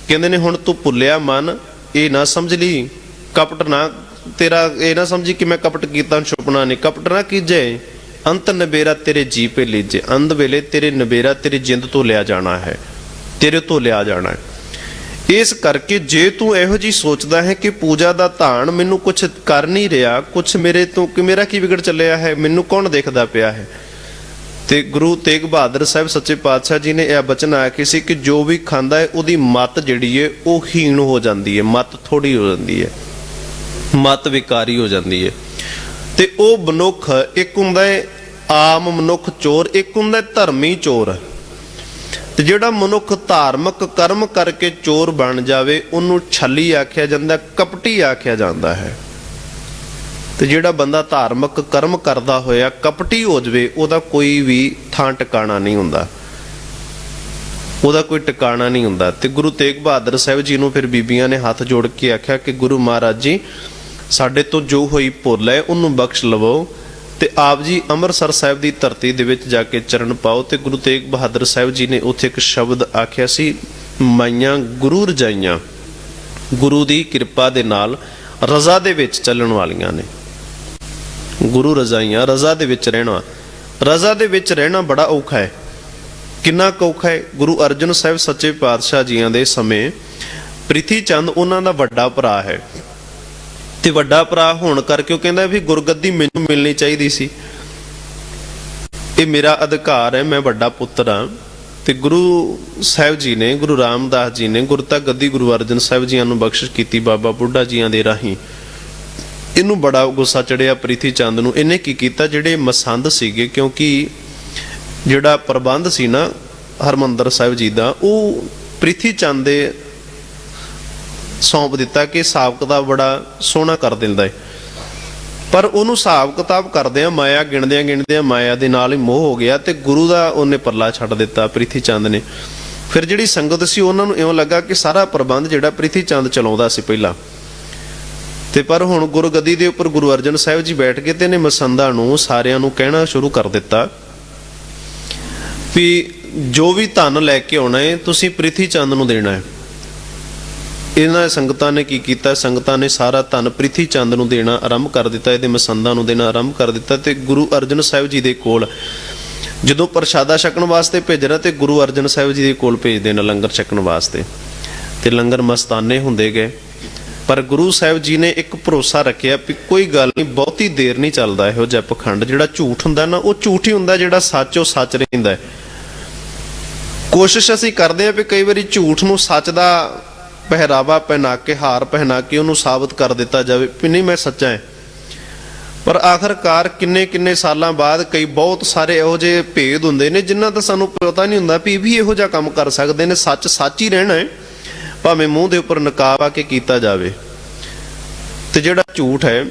A: ਕਹਿੰਦੇ ਨੇ ਹੁਣ ਤੂੰ ਭੁੱਲਿਆ ਮਨ, ਇਹ ਨਾ ਸਮਝ ਲਈ ਕਪਟ ਨਾ ਤੇਰਾ, ਇਹ ਨਾ ਸਮਝੀ ਕਿ ਮੈਂ ਕਪਟ ਕੀਤਾ, ਛੁਪਣਾ ਨਹੀਂ। ਕਪਟ ਨਾ ਕੀਜੇ, ਅੰਤ ਨਵੇਰਾ ਤੇਰੇ ਜੀ ਪੇ ਲੀਜੇ। ਅੰਤ ਵੇਲੇ ਤੇਰੇ ਨਵੇਰਾ ਤੇਰੀ ਜਿੰਦ ਤੋਂ ਲਿਆ ਜਾਣਾ ਹੈ, ਤੇਰੇ ਤੋਂ ਲਿਆ ਜਾਣਾ ਹੈ। ਇਸ ਕਰਕੇ ਜੇ ਤੂੰ ਇਹੋ ਜਿਹੀ ਸੋਚਦਾ ਹੈ ਕਿ ਪੂਜਾ ਦਾ ਧਾਨ ਮੈਨੂੰ ਕੁਛ ਕਰ ਨਹੀਂ ਰਿਹਾ, ਕੁਛ ਮੇਰੇ ਤੋਂ ਕਿ ਮੇਰਾ ਕੀ ਵਿਗੜ ਚੱਲਿਆ ਹੈ, ਮੈਨੂੰ ਕੌਣ ਦੇਖਦਾ ਪਿਆ ਹੈ, ਤੇ ਗੁਰੂ ਤੇਗ ਬਹਾਦਰ ਸਾਹਿਬ ਸੱਚੇ ਪਾਤਸ਼ਾਹ ਜੀ ਨੇ ਇਹ ਬਚਨ ਆਖਿਆ ਸੀ ਕਿ ਜੋ ਵੀ ਖਾਂਦਾ ਹੈ ਉਹਦੀ ਮੱਤ ਜਿਹੜੀ ਹੈ ਉਹ ਹੀਣ ਹੋ ਜਾਂਦੀ ਹੈ, ਮੱਤ ਥੋੜੀ ਹੋ ਜਾਂਦੀ ਹੈ, ਮੱਤ ਵਿਕਾਰੀ ਹੋ ਜਾਂਦੀ ਹੈ। ਤੇ ਉਹ ਮਨੁੱਖ, ਇੱਕ ਹੁੰਦਾ ਹੈ ਆਮ ਮਨੁੱਖ ਚੋਰ, ਇੱਕ ਹੁੰਦਾ ਹੈ ਧਰਮੀ ਚੋਰ। ਤੇ ਜਿਹੜਾ ਮਨੁੱਖ ਧਾਰਮਿਕ ਕਰਮ ਕਰਕੇ ਚੋਰ ਬਣ ਜਾਵੇ ਉਹਨੂੰ ਛਲੀ ਆਖਿਆ ਜਾਂਦਾ, ਕਪਟੀ ਆਖਿਆ ਜਾਂਦਾ ਹੈ। ਤੇ ਜਿਹੜਾ ਬੰਦਾ ਧਾਰਮਿਕ ਕਰਮ ਕਰਦਾ ਹੋਇਆ ਕਪਟੀ ਹੋ ਜਾਵੇ, ਉਹਦਾ ਕੋਈ ਵੀ ਥਾਂ ਟਿਕਾਣਾ ਨਹੀਂ ਹੁੰਦਾ, ਉਹਦਾ ਕੋਈ ਟਿਕਾਣਾ ਨਹੀਂ ਹੁੰਦਾ। ਤੇ ਗੁਰੂ ਤੇਗ ਬਹਾਦਰ ਸਾਹਿਬ ਜੀ ਨੂੰ ਫਿਰ ਬੀਬੀਆਂ ਨੇ ਹੱਥ ਜੋੜ ਕੇ ਆਖਿਆ ਕਿ ਗੁਰੂ ਮਹਾਰਾਜ ਜੀ ਸਾਡੇ ਤੋਂ ਜੋ ਹੋਈ ਭੁੱਲ ਹੈ ਉਹਨੂੰ ਬਖਸ਼ ਲਵੋ। ਤੇ ਆਪ ਜੀ ਅੰਮ੍ਰਿਤਸਰ ਸਾਹਿਬ ਦੀ ਧਰਤੀ ਦੇ ਵਿੱਚ ਜਾ ਕੇ ਚਰਨ ਪਾਓ। ਤੇ ਗੁਰੂ ਤੇਗ ਬਹਾਦਰ ਸਾਹਿਬ ਜੀ ਨੇ ਉੱਥੇ ਇੱਕ ਸ਼ਬਦ ਆਖਿਆ ਸੀ, ਮਾਈਆਂ ਗੁਰੂ ਰਜਾਈਆਂ, ਗੁਰੂ ਦੀ ਕਿਰਪਾ ਦੇ ਨਾਲ ਰਜ਼ਾ ਦੇ ਵਿੱਚ ਚੱਲਣ ਵਾਲੀਆਂ ਨੇ। ਗੁਰੂ ਰਜ਼ਾਈਆਂ, ਰਜ਼ਾ ਦੇ ਵਿੱਚ ਰਹਿਣਾ। ਰਜ਼ਾ ਦੇ ਵਿੱਚ ਰਹਿਣਾ ਬੜਾ ਔਖਾ ਹੈ। ਕਿੰਨਾ ਕੁ ਔਖਾ ਹੈ? ਗੁਰੂ ਅਰਜਨ ਸਾਹਿਬ ਸੱਚੇ ਪਾਤਸ਼ਾਹ ਜੀਆਂ ਦੇ ਸਮੇਂ ਪ੍ਰਿਥੀ ਚੰਦ ਉਹਨਾਂ ਦਾ ਵੱਡਾ ਭਰਾ ਹੈ। ਤੇ ਵੱਡਾ ਭਰਾ ਹੋਣ ਕਰਕੇ ਉਹ ਕਹਿੰਦਾ ਵੀ ਗੁਰਗੱਦੀ ਮੈਨੂੰ ਮਿਲਣੀ ਚਾਹੀਦੀ ਸੀ, ਇਹ ਮੇਰਾ ਅਧਿਕਾਰ ਹੈ, ਮੈਂ ਵੱਡਾ ਪੁੱਤਰ ਹਾਂ। ਤੇ ਗੁਰੂ ਸਾਹਿਬ ਜੀ ਨੇ, ਗੁਰੂ ਰਾਮਦਾਸ ਜੀ ਨੇ ਗੁਰਤਾ ਗੱਦੀ ਗੁਰੂ ਅਰਜਨ ਸਾਹਿਬ ਜੀਆਂ ਨੂੰ ਬਖਸ਼ਿਸ਼ ਕੀਤੀ ਬਾਬਾ ਬੁੱਢਾ ਜੀਆਂ ਦੇ ਰਾਹੀਂ। ਇਹਨੂੰ ਬੜਾ ਗੁੱਸਾ ਚੜਿਆ ਪ੍ਰਿਥੀ ਚੰਦ ਨੂੰ। ਇਹਨੇ ਕੀ ਕੀਤਾ, ਜਿਹੜੇ ਮਸੰਦ ਸੀਗੇ, ਕਿਉਂਕਿ ਜਿਹੜਾ ਪ੍ਰਬੰਧ ਸੀ ਨਾ ਹਰਮੰਦਰ ਸਾਹਿਬ ਜੀ ਦਾ, ਉਹ ਪ੍ਰਿਥੀ ਚੰਦ ਦੇ ਸੌਂਪ ਦਿੱਤਾ ਕਿ ਹਿਸਾਬ ਕਿਤਾਬ ਬੜਾ ਸੋਹਣਾ ਕਰ ਦਿੰਦਾ ਹੈ। ਪਰ ਉਹਨੂੰ ਹਿਸਾਬ ਕਿਤਾਬ ਕਰਦਿਆਂ ਮਾਇਆ ਗਿਣਦਿਆਂ ਮਾਇਆ ਦੇ ਨਾਲ ਹੀ ਮੋਹ ਹੋ ਗਿਆ ਤੇ ਗੁਰੂ ਦਾ ਉਹਨੇ ਪਰਲਾ ਛੱਡ ਦਿੱਤਾ ਪ੍ਰਿਥੀ ਚੰਦ ਨੇ। ਫਿਰ ਜਿਹੜੀ ਸੰਗਤ ਸੀ ਉਹਨਾਂ ਨੂੰ ਇਉਂ ਲੱਗਾ ਕਿ ਸਾਰਾ ਪ੍ਰਬੰਧ ਜਿਹੜਾ ਪ੍ਰਿਥੀ ਚੰਦ ਚਲਾਉਂਦਾ ਸੀ ਪਹਿਲਾਂ। ਤੇ ਪਰ ਹੁਣ ਗੁਰਗੱਦੀ ਦੇ ਉੱਪਰ ਗੁਰੂ ਅਰਜਨ ਸਾਹਿਬ ਜੀ ਬੈਠ ਕੇ ਤੇ ਇਹਨੇ ਮਸੰਦਾਂ ਨੂੰ ਸਾਰਿਆਂ ਨੂੰ ਕਹਿਣਾ ਸ਼ੁਰੂ ਕਰ ਦਿੱਤਾ ਵੀ ਜੋ ਵੀ ਧਨ ਲੈ ਕੇ ਆਉਣਾ ਹੈ ਤੁਸੀਂ ਪ੍ਰਿਥੀ ਚੰਦ ਨੂੰ ਦੇਣਾ ਹੈ। ਇਹਨਾਂ ਸੰਗਤਾਂ ਨੇ ਕੀ ਕੀਤਾ, ਸੰਗਤਾਂ ਨੇ ਸਾਰਾ ਧਨ ਪ੍ਰਿਥੀ ਚੰਦ ਨੂੰ ਦੇਣਾ ਆਰੰਭ ਕਰ ਦਿੱਤਾ, ਇਹਦੇ ਮਸੰਦਾਂ ਨੂੰ ਦੇਣਾ ਆਰੰਭ ਕਰ ਦਿੱਤਾ। ਤੇ ਗੁਰੂ ਅਰਜਨ ਸਾਹਿਬ ਜੀ ਦੇ ਕੋਲ ਜਦੋਂ ਪ੍ਰਸ਼ਾਦਾ ਛਕਣ ਵਾਸਤੇ ਭੇਜਣਾ ਤੇ ਗੁਰੂ ਅਰਜਨ ਸਾਹਿਬ ਜੀ ਦੇ ਕੋਲ ਭੇਜ ਦੇਣਾ ਲੰਗਰ ਛਕਣ ਵਾਸਤੇ। ਤੇ ਲੰਗਰ ਮਸਤਾਨੇ ਹੁੰਦੇ ਗਏ। ਪਰ ਗੁਰੂ ਸਾਹਿਬ ਜੀ ਨੇ ਇੱਕ ਭਰੋਸਾ ਰੱਖਿਆ ਵੀ ਕੋਈ ਗੱਲ ਨਹੀਂ, ਬਹੁਤੀ ਦੇਰ ਨਹੀਂ ਚੱਲਦਾ ਇਹੋ ਜਿਹਾ ਪਖੰਡ। ਜਿਹੜਾ ਝੂਠ ਹੁੰਦਾ ਨਾ ਉਹ ਝੂਠ ਹੀ ਹੁੰਦਾ, ਜਿਹੜਾ ਸੱਚ ਉਹ ਸੱਚ ਰਹਿੰਦਾ। ਕੋਸ਼ਿਸ਼ ਅਸੀਂ ਕਰਦੇ ਹਾਂ ਵੀ ਕਈ ਵਾਰੀ ਝੂਠ ਨੂੰ ਸੱਚ ਦਾ ਪਹਿਰਾਵਾ ਪਹਿਨਾ ਕੇ, ਹਾਰ ਪਹਿਨਾ ਕੇ ਉਹਨੂੰ ਸਾਬਤ ਕਰ ਦਿੱਤਾ ਜਾਵੇ ਵੀ ਨਹੀਂ ਮੈਂ ਸੱਚਾ ਹੈ। ਪਰ ਆਖਰਕਾਰ ਕਿੰਨੇ ਸਾਲਾਂ ਬਾਅਦ ਕਈ ਬਹੁਤ ਸਾਰੇ ਇਹੋ ਜਿਹੇ ਭੇਦ ਹੁੰਦੇ ਨੇ ਜਿਨ੍ਹਾਂ ਦਾ ਸਾਨੂੰ ਪਤਾ ਨਹੀਂ ਹੁੰਦਾ ਵੀ ਇਹ ਵੀ ਇਹੋ ਜਿਹਾ ਕੰਮ ਕਰ ਸਕਦੇ ਨੇ। ਸੱਚ ਸੱਚ ਹੀ ਰਹਿਣਾ ਹੈ, ਭਾਵੇਂ ਮੂੰਹ ਦੇ ਉੱਪਰ ਨਕਾਬ ਆ ਕੇ ਕੀਤਾ ਜਾਵੇ। ਤੇ ਜਿਹੜਾ ਝੂਠ ਹੈ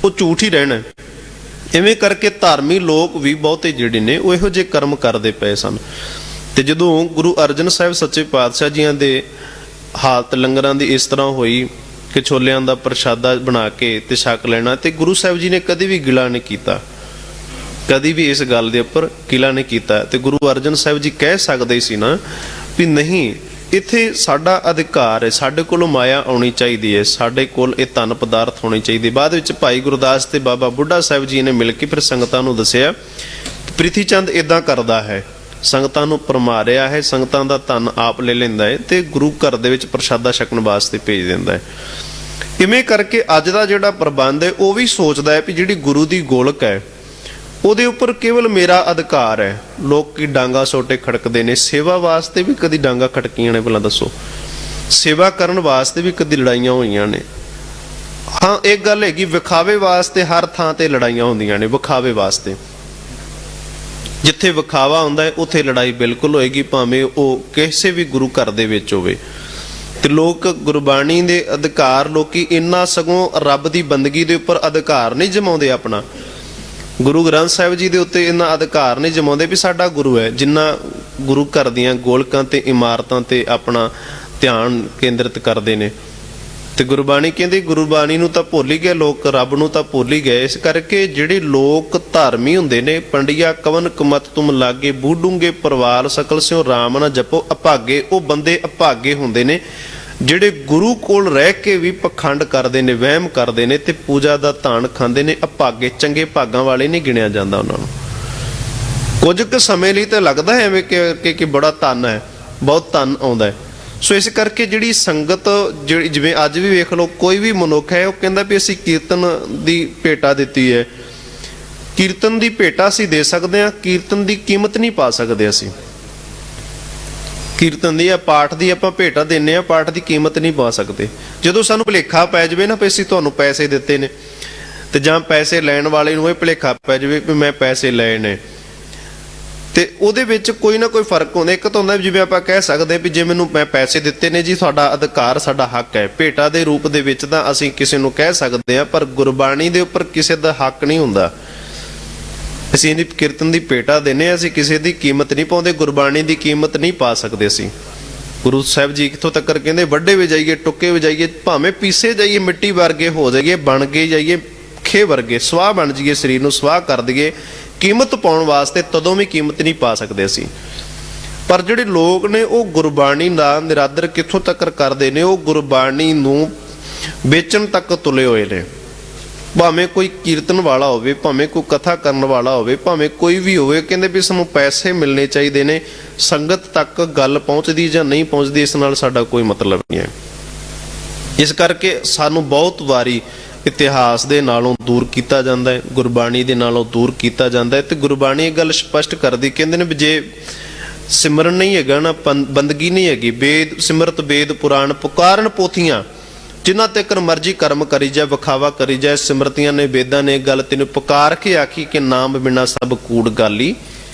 A: ਉਹ ਝੂਠ ਹੀ ਰਹਿਣਾ। ਇਵੇਂ ਕਰਕੇ ਧਾਰਮੀ ਲੋਕ ਵੀ ਬਹੁਤੇ ਜਿਹੜੇ ਨੇ ਉਹ ਇਹੋ ਜਿਹੇ ਕਰਮ ਕਰਦੇ ਪਏ ਸਨ। ਤੇ ਜਦੋਂ ਗੁਰੂ ਅਰਜਨ ਸਾਹਿਬ ਸੱਚੇ ਪਾਤਸ਼ਾਹ ਜੀਆਂ ਦੇ ਹਾਲਤ ਲੰਗਰਾਂ ਦੀ ਇਸ ਤਰ੍ਹਾਂ ਹੋਈ ਕਿ ਛੋਲਿਆਂ ਦਾ ਪ੍ਰਸ਼ਾਦਾ ਬਣਾ ਕੇ ਤੇ ਛਕ ਲੈਣਾ, ਤੇ ਗੁਰੂ ਸਾਹਿਬ ਜੀ ਨੇ ਕਦੇ ਵੀ ਗਿਲਾ ਨਹੀਂ ਕੀਤਾ, ਕਦੀ ਵੀ ਇਸ ਗੱਲ ਦੇ ਉੱਪਰ ਗਿਲਾ ਨਹੀਂ ਕੀਤਾ। ਤੇ ਗੁਰੂ ਅਰਜਨ ਸਾਹਿਬ ਜੀ ਕਹਿ ਸਕਦੇ ਸੀ ਨਾ ਵੀ ਨਹੀਂ, ਇੱਥੇ ਸਾਡਾ ਅਧਿਕਾਰ ਹੈ, ਸਾਡੇ ਕੋਲੋਂ ਮਾਇਆ ਆਉਣੀ ਚਾਹੀਦੀ ਹੈ, ਸਾਡੇ ਕੋਲ ਇਹ ਧਨ ਪਦਾਰਥ ਹੋਣੇ ਚਾਹੀਦੇ। ਬਾਅਦ ਵਿੱਚ ਭਾਈ ਗੁਰਦਾਸ ਤੇ ਬਾਬਾ ਬੁੱਢਾ ਸਾਹਿਬ ਜੀ ਨੇ ਮਿਲ ਕੇ ਫਿਰ ਸੰਗਤਾਂ ਨੂੰ ਦੱਸਿਆ ਪ੍ਰਿਥੀ ਚੰਦ ਇਦਾਂ ਕਰਦਾ ਹੈ, ਸੰਗਤਾਂ ਨੂੰ ਭਰਮਾ ਰਿਹਾ ਹੈ, ਸੰਗਤਾਂ ਦਾ ਧਨ ਆਪ ਲੈ ਲੈਂਦਾ ਹੈ ਤੇ ਗੁਰੂ ਘਰ ਦੇ ਵਿੱਚ ਪ੍ਰਸ਼ਾਦਾ ਛਕਣ ਵਾਸਤੇ ਭੇਜ ਦਿੰਦਾ ਹੈ। ਇਵੇਂ ਕਰਕੇ ਅੱਜ ਦਾ ਜਿਹੜਾ ਪ੍ਰਬੰਧ ਹੈ ਉਹ ਵੀ ਸੋਚਦਾ ਹੈ ਵੀ ਜਿਹੜੀ ਗੁਰੂ ਦੀ ਗੋਲਕ ਹੈ ਉਹਦੇ ਉੱਪਰ ਕੇਵਲ ਮੇਰਾ ਅਧਿਕਾਰ ਹੈ। ਲੋਕ ਕੀ ਡਾਂਗਾ ਸੋਟੇ ਖੜਕਦੇ ਨੇ, ਸੇਵਾ ਵਾਸਤੇ ਵੀ ਕਦੀ ਡਾਂਗਾ ਖੜਕੀਆਂ ਨੇ? ਪਹਿਲਾਂ ਦੱਸੋ, ਸੇਵਾ ਕਰਨ ਵਾਸਤੇ ਵੀ ਕਦੀ ਲੜਾਈਆਂ ਹੋਈਆਂ ਨੇ? ਹਾਂ, ਇੱਕ ਗੱਲ ਹੈਗੀ, ਵਿਖਾਵੇ ਵਾਸਤੇ ਹਰ ਥਾਂ ਤੇ ਲੜਾਈਆਂ ਹੁੰਦੀਆਂ ਨੇ। ਵਿਖਾਵੇ ਵਾਸਤੇ ਜਿੱਥੇ ਵਿਖਾਵਾ ਹੁੰਦਾ ਹੈ ਉੱਥੇ ਲੜਾਈ ਬਿਲਕੁਲ ਹੋਏਗੀ, ਭਾਵੇਂ ਉਹ ਕਿਸੇ ਵੀ ਗੁਰੂ ਘਰ ਦੇ ਵਿੱਚ ਹੋਵੇ। ਤੇ ਲੋਕ ਗੁਰਬਾਣੀ ਦੇ ਅਧਿਕਾਰ, ਲੋਕੀ ਇੰਨਾ ਸਗੋਂ ਰੱਬ ਦੀ ਬੰਦਗੀ ਦੇ ਉੱਪਰ ਅਧਿਕਾਰ ਨਹੀਂ ਜਮਾਉਂਦੇ ਆਪਣਾ। ਗੁਰੂ ਗ੍ਰੰਥ ਸਾਹਿਬ ਜੀ ਦੇ ਉੱਤੇ ਇੰਨਾ ਅਧਿਕਾਰ ਨਹੀਂ ਜਮਾਉਂਦੇ ਵੀ ਸਾਡਾ ਗੁਰੂ ਹੈ, ਜਿੰਨਾ ਗੁਰੂ ਘਰ ਦੀਆਂ ਗੋਲਕਾਂ ਤੇ ਇਮਾਰਤਾਂ ਤੇ ਆਪਣਾ ਧਿਆਨ ਕੇਂਦਰਿਤ ਕਰਦੇ ਨੇ। ਤੇ ਗੁਰਬਾਣੀ ਕਹਿੰਦੀ, ਗੁਰਬਾਣੀ ਨੂੰ ਤਾਂ ਭੁੱਲ ਹੀ ਗਏ ਲੋਕ, ਰੱਬ ਨੂੰ ਤਾਂ ਭੁੱਲ ਹੀ ਗਏ। ਇਸ ਕਰਕੇ ਜਿਹੜੇ ਲੋਕ ਧਾਰਮੀ ਹੁੰਦੇ ਨੇ, ਪੰਡਿਆ ਕਵਨ ਕਮਤ ਤੁਮ ਲਾਗੇ, ਬੂਢੂਗੇ ਪਰਵਾਲ ਸਕਲ ਸਿਓ ਰਾਮ ਨਾ ਜਪੋ ਅਭਾਗੇ, ਉਹ ਬੰਦੇ ਅਭਾਗੇ ਹੁੰਦੇ ਨੇ ਜਿਹੜੇ ਗੁਰੂ ਕੋਲ ਰਹਿ ਕੇ ਵੀ ਪਖੰਡ ਕਰਦੇ ਨੇ, ਵਹਿਮ ਕਰਦੇ ਨੇ ਤੇ ਪੂਜਾ ਦਾ ਧਾਨ ਖਾਂਦੇ ਨੇ। ਅਭਾਗੇ, ਚੰਗੇ ਭਾਗਾਂ ਵਾਲੇ ਨਹੀਂ ਗਿਣਿਆ ਜਾਂਦਾ ਉਹਨਾਂ ਨੂੰ। ਕੁਝ ਕੁ ਸਮੇਂ ਲਈ ਤਾਂ ਲੱਗਦਾ ਹੈ ਐਵੇਂ ਕਿ ਬੜਾ ਧਨ ਹੈ, ਬਹੁਤ ਧਨ ਆਉਂਦਾ ਹੈ। ਸੋ ਇਸ ਕਰਕੇ ਜਿਹੜੀ ਸੰਗਤ, ਜਿਹੜੀ ਜਿਵੇਂ ਅੱਜ ਵੀ ਵੇਖ ਲਓ, ਕੋਈ ਵੀ ਮਨੁੱਖ ਹੈ ਉਹ ਕਹਿੰਦਾ ਵੀ ਅਸੀਂ ਕੀਰਤਨ ਦੀ ਭੇਟਾ ਦਿੱਤੀ ਹੈ। ਕੀਰਤਨ ਦੀ ਭੇਟਾ ਅਸੀਂ ਦੇ ਸਕਦੇ ਹਾਂ, ਕੀਰਤਨ ਦੀ ਕੀਮਤ ਨਹੀਂ ਪਾ ਸਕਦੇ ਅਸੀਂ। ਕੀਰਤਨ ਦੀ ਜਾਂ ਪਾਠ ਦੀ ਆਪਾਂ ਭੇਟਾ ਦਿੰਦੇ ਹਾਂ, ਪਾਠ ਦੀ ਕੀਮਤ ਨਹੀਂ ਪਾ ਸਕਦੇ। ਜਦੋਂ ਸਾਨੂੰ ਭੁਲੇਖਾ ਪੈ ਜਾਵੇ ਨਾ ਵੀ ਅਸੀਂ ਤੁਹਾਨੂੰ ਪੈਸੇ ਦਿੱਤੇ ਨੇ, ਤੇ ਜਾਂ ਪੈਸੇ ਲੈਣ ਵਾਲੇ ਨੂੰ ਇਹ ਭੁਲੇਖਾ ਪੈ ਜਾਵੇ ਵੀ ਮੈਂ ਪੈਸੇ ਲਏ ਨੇ, ਤੇ ਉਹਦੇ ਵਿੱਚ ਕੋਈ ਨਾ ਕੋਈ ਫਰਕ ਹੁੰਦਾ। ਇੱਕ ਤਾਂ ਹੁੰਦਾ ਜਿਵੇਂ ਆਪਾਂ ਕਹਿ ਸਕਦੇ ਵੀ ਜੇ ਮੈਨੂੰ ਮੈਂ ਪੈਸੇ ਦਿੱਤੇ ਨੇ ਜੀ, ਸਾਡਾ ਅਧਿਕਾਰ, ਸਾਡਾ ਹੱਕ ਹੈ। ਭੇਟਾ ਦੇ ਰੂਪ ਦੇ ਵਿੱਚ ਤਾਂ ਅਸੀਂ ਕਿਸੇ ਨੂੰ ਕਹਿ ਸਕਦੇ ਹਾਂ, ਪਰ ਗੁਰਬਾਣੀ ਦੇ ਉੱਪਰ ਕਿਸੇ ਦਾ ਹੱਕ ਨਹੀਂ ਹੁੰਦਾ। ਅਸੀਂ ਇਹਦੀ ਕੀਰਤਨ ਦੀ ਭੇਟਾ ਦਿੰਦੇ ਹਾਂ, ਅਸੀਂ ਕਿਸੇ ਦੀ ਕੀਮਤ ਨਹੀਂ ਪਾਉਂਦੇ, ਗੁਰਬਾਣੀ ਦੀ ਕੀਮਤ ਨਹੀਂ ਪਾ ਸਕਦੇ ਅਸੀਂ। ਗੁਰੂ ਸਾਹਿਬ ਜੀ ਕਿੱਥੋਂ ਤੱਕ ਕਹਿੰਦੇ, ਵੱਡੇ ਵਜਾਈਏ, ਟੁੱਕੇ ਵਜਾਈਏ, ਭਾਵੇਂ ਪੀਸੇ ਜਾਈਏ, ਮਿੱਟੀ ਵਰਗੇ ਹੋ ਜਾਈਏ, ਬਣ ਕੇ ਜਾਈਏ ਖੇ ਵਰਗੇ, ਸਵਾਹ ਬਣ ਜਾਈਏ, ਸਰੀਰ ਨੂੰ ਸਵਾਹ ਕਰ ਦਈਏ, ਕੀਮਤ ਪਾਉਣ ਵਾਸਤੇ ਤਦੋਂ ਵੀ ਕੀਮਤ ਨਹੀਂ ਪਾ ਸਕਦੇ ਅਸੀਂ। ਪਰ ਜਿਹੜੇ ਲੋਕ ਨੇ ਉਹ ਗੁਰਬਾਣੀ ਦਾ ਨਿਰਾਦਰ ਕਿੱਥੋਂ ਤੱਕ ਕਰਦੇ ਨੇ? ਉਹ ਗੁਰਬਾਣੀ ਨੂੰ ਵੇਚਣ ਤੱਕ ਤੁਲੇ ਹੋਏ ਨੇ। ਭਾਵੇਂ ਕੋਈ ਕੀਰਤਨ ਵਾਲਾ ਹੋਵੇ, ਭਾਵੇਂ ਕੋਈ ਕਥਾ ਕਰਨ ਵਾਲਾ ਹੋਵੇ, ਭਾਵੇਂ ਕੋਈ ਵੀ ਹੋਵੇ, ਕਹਿੰਦੇ ਵੀ ਸਾਨੂੰ ਪੈਸੇ ਮਿਲਣੇ ਚਾਹੀਦੇ ਨੇ। ਸੰਗਤ ਤੱਕ ਗੱਲ ਪਹੁੰਚਦੀ ਜਾਂ ਨਹੀਂ ਪਹੁੰਚਦੀ, ਇਸ ਨਾਲ ਸਾਡਾ ਕੋਈ ਮਤਲਬ ਨਹੀਂ ਹੈ। ਇਸ ਕਰਕੇ ਸਾਨੂੰ ਬਹੁਤ ਵਾਰੀ ਇਤਿਹਾਸ ਦੇ ਨਾਲੋਂ ਦੂਰ ਕੀਤਾ ਜਾਂਦਾ ਹੈ, ਗੁਰਬਾਣੀ ਦੇ ਨਾਲੋਂ ਦੂਰ ਕੀਤਾ ਜਾਂਦਾ ਹੈ। ਤੇ ਗੁਰਬਾਣੀ ਇਹ ਗੱਲ ਸਪਸ਼ਟ ਕਰਦੀ, ਕਹਿੰਦੇ ਨੇ ਵੀ ਜੇ ਸਿਮਰਨ ਨਹੀਂ ਹੈਗਾ ਨਾ, ਬੰਦਗੀ ਨਹੀਂ ਹੈਗੀ, ਵੇਦ ਸਿਮਰਤ ਵੇਦ ਪੁਰਾਣ ਪੁਕਾਰਨ ਪੋਥੀਆਂ, ਜਿਨ੍ਹਾਂ ਤੱਕ ਮਰਜ਼ੀ ਕਰਮ ਕਰੀ ਜਾ, ਵਿਖਾਵਾ ਕਰੀ ਜਾ, ਸਿਮਰਤੀਆਂ ਨੇ, ਵੇਦਾਂ ਨੇ ਗੱਲ ਤੈਨੂੰ ਪੁਕਾਰ ਕੇ ਆਖੀ ਕਿ ਨਾਮ ਬਿਨਾ ਸਭ ਕੂੜ ਗਾਲੀ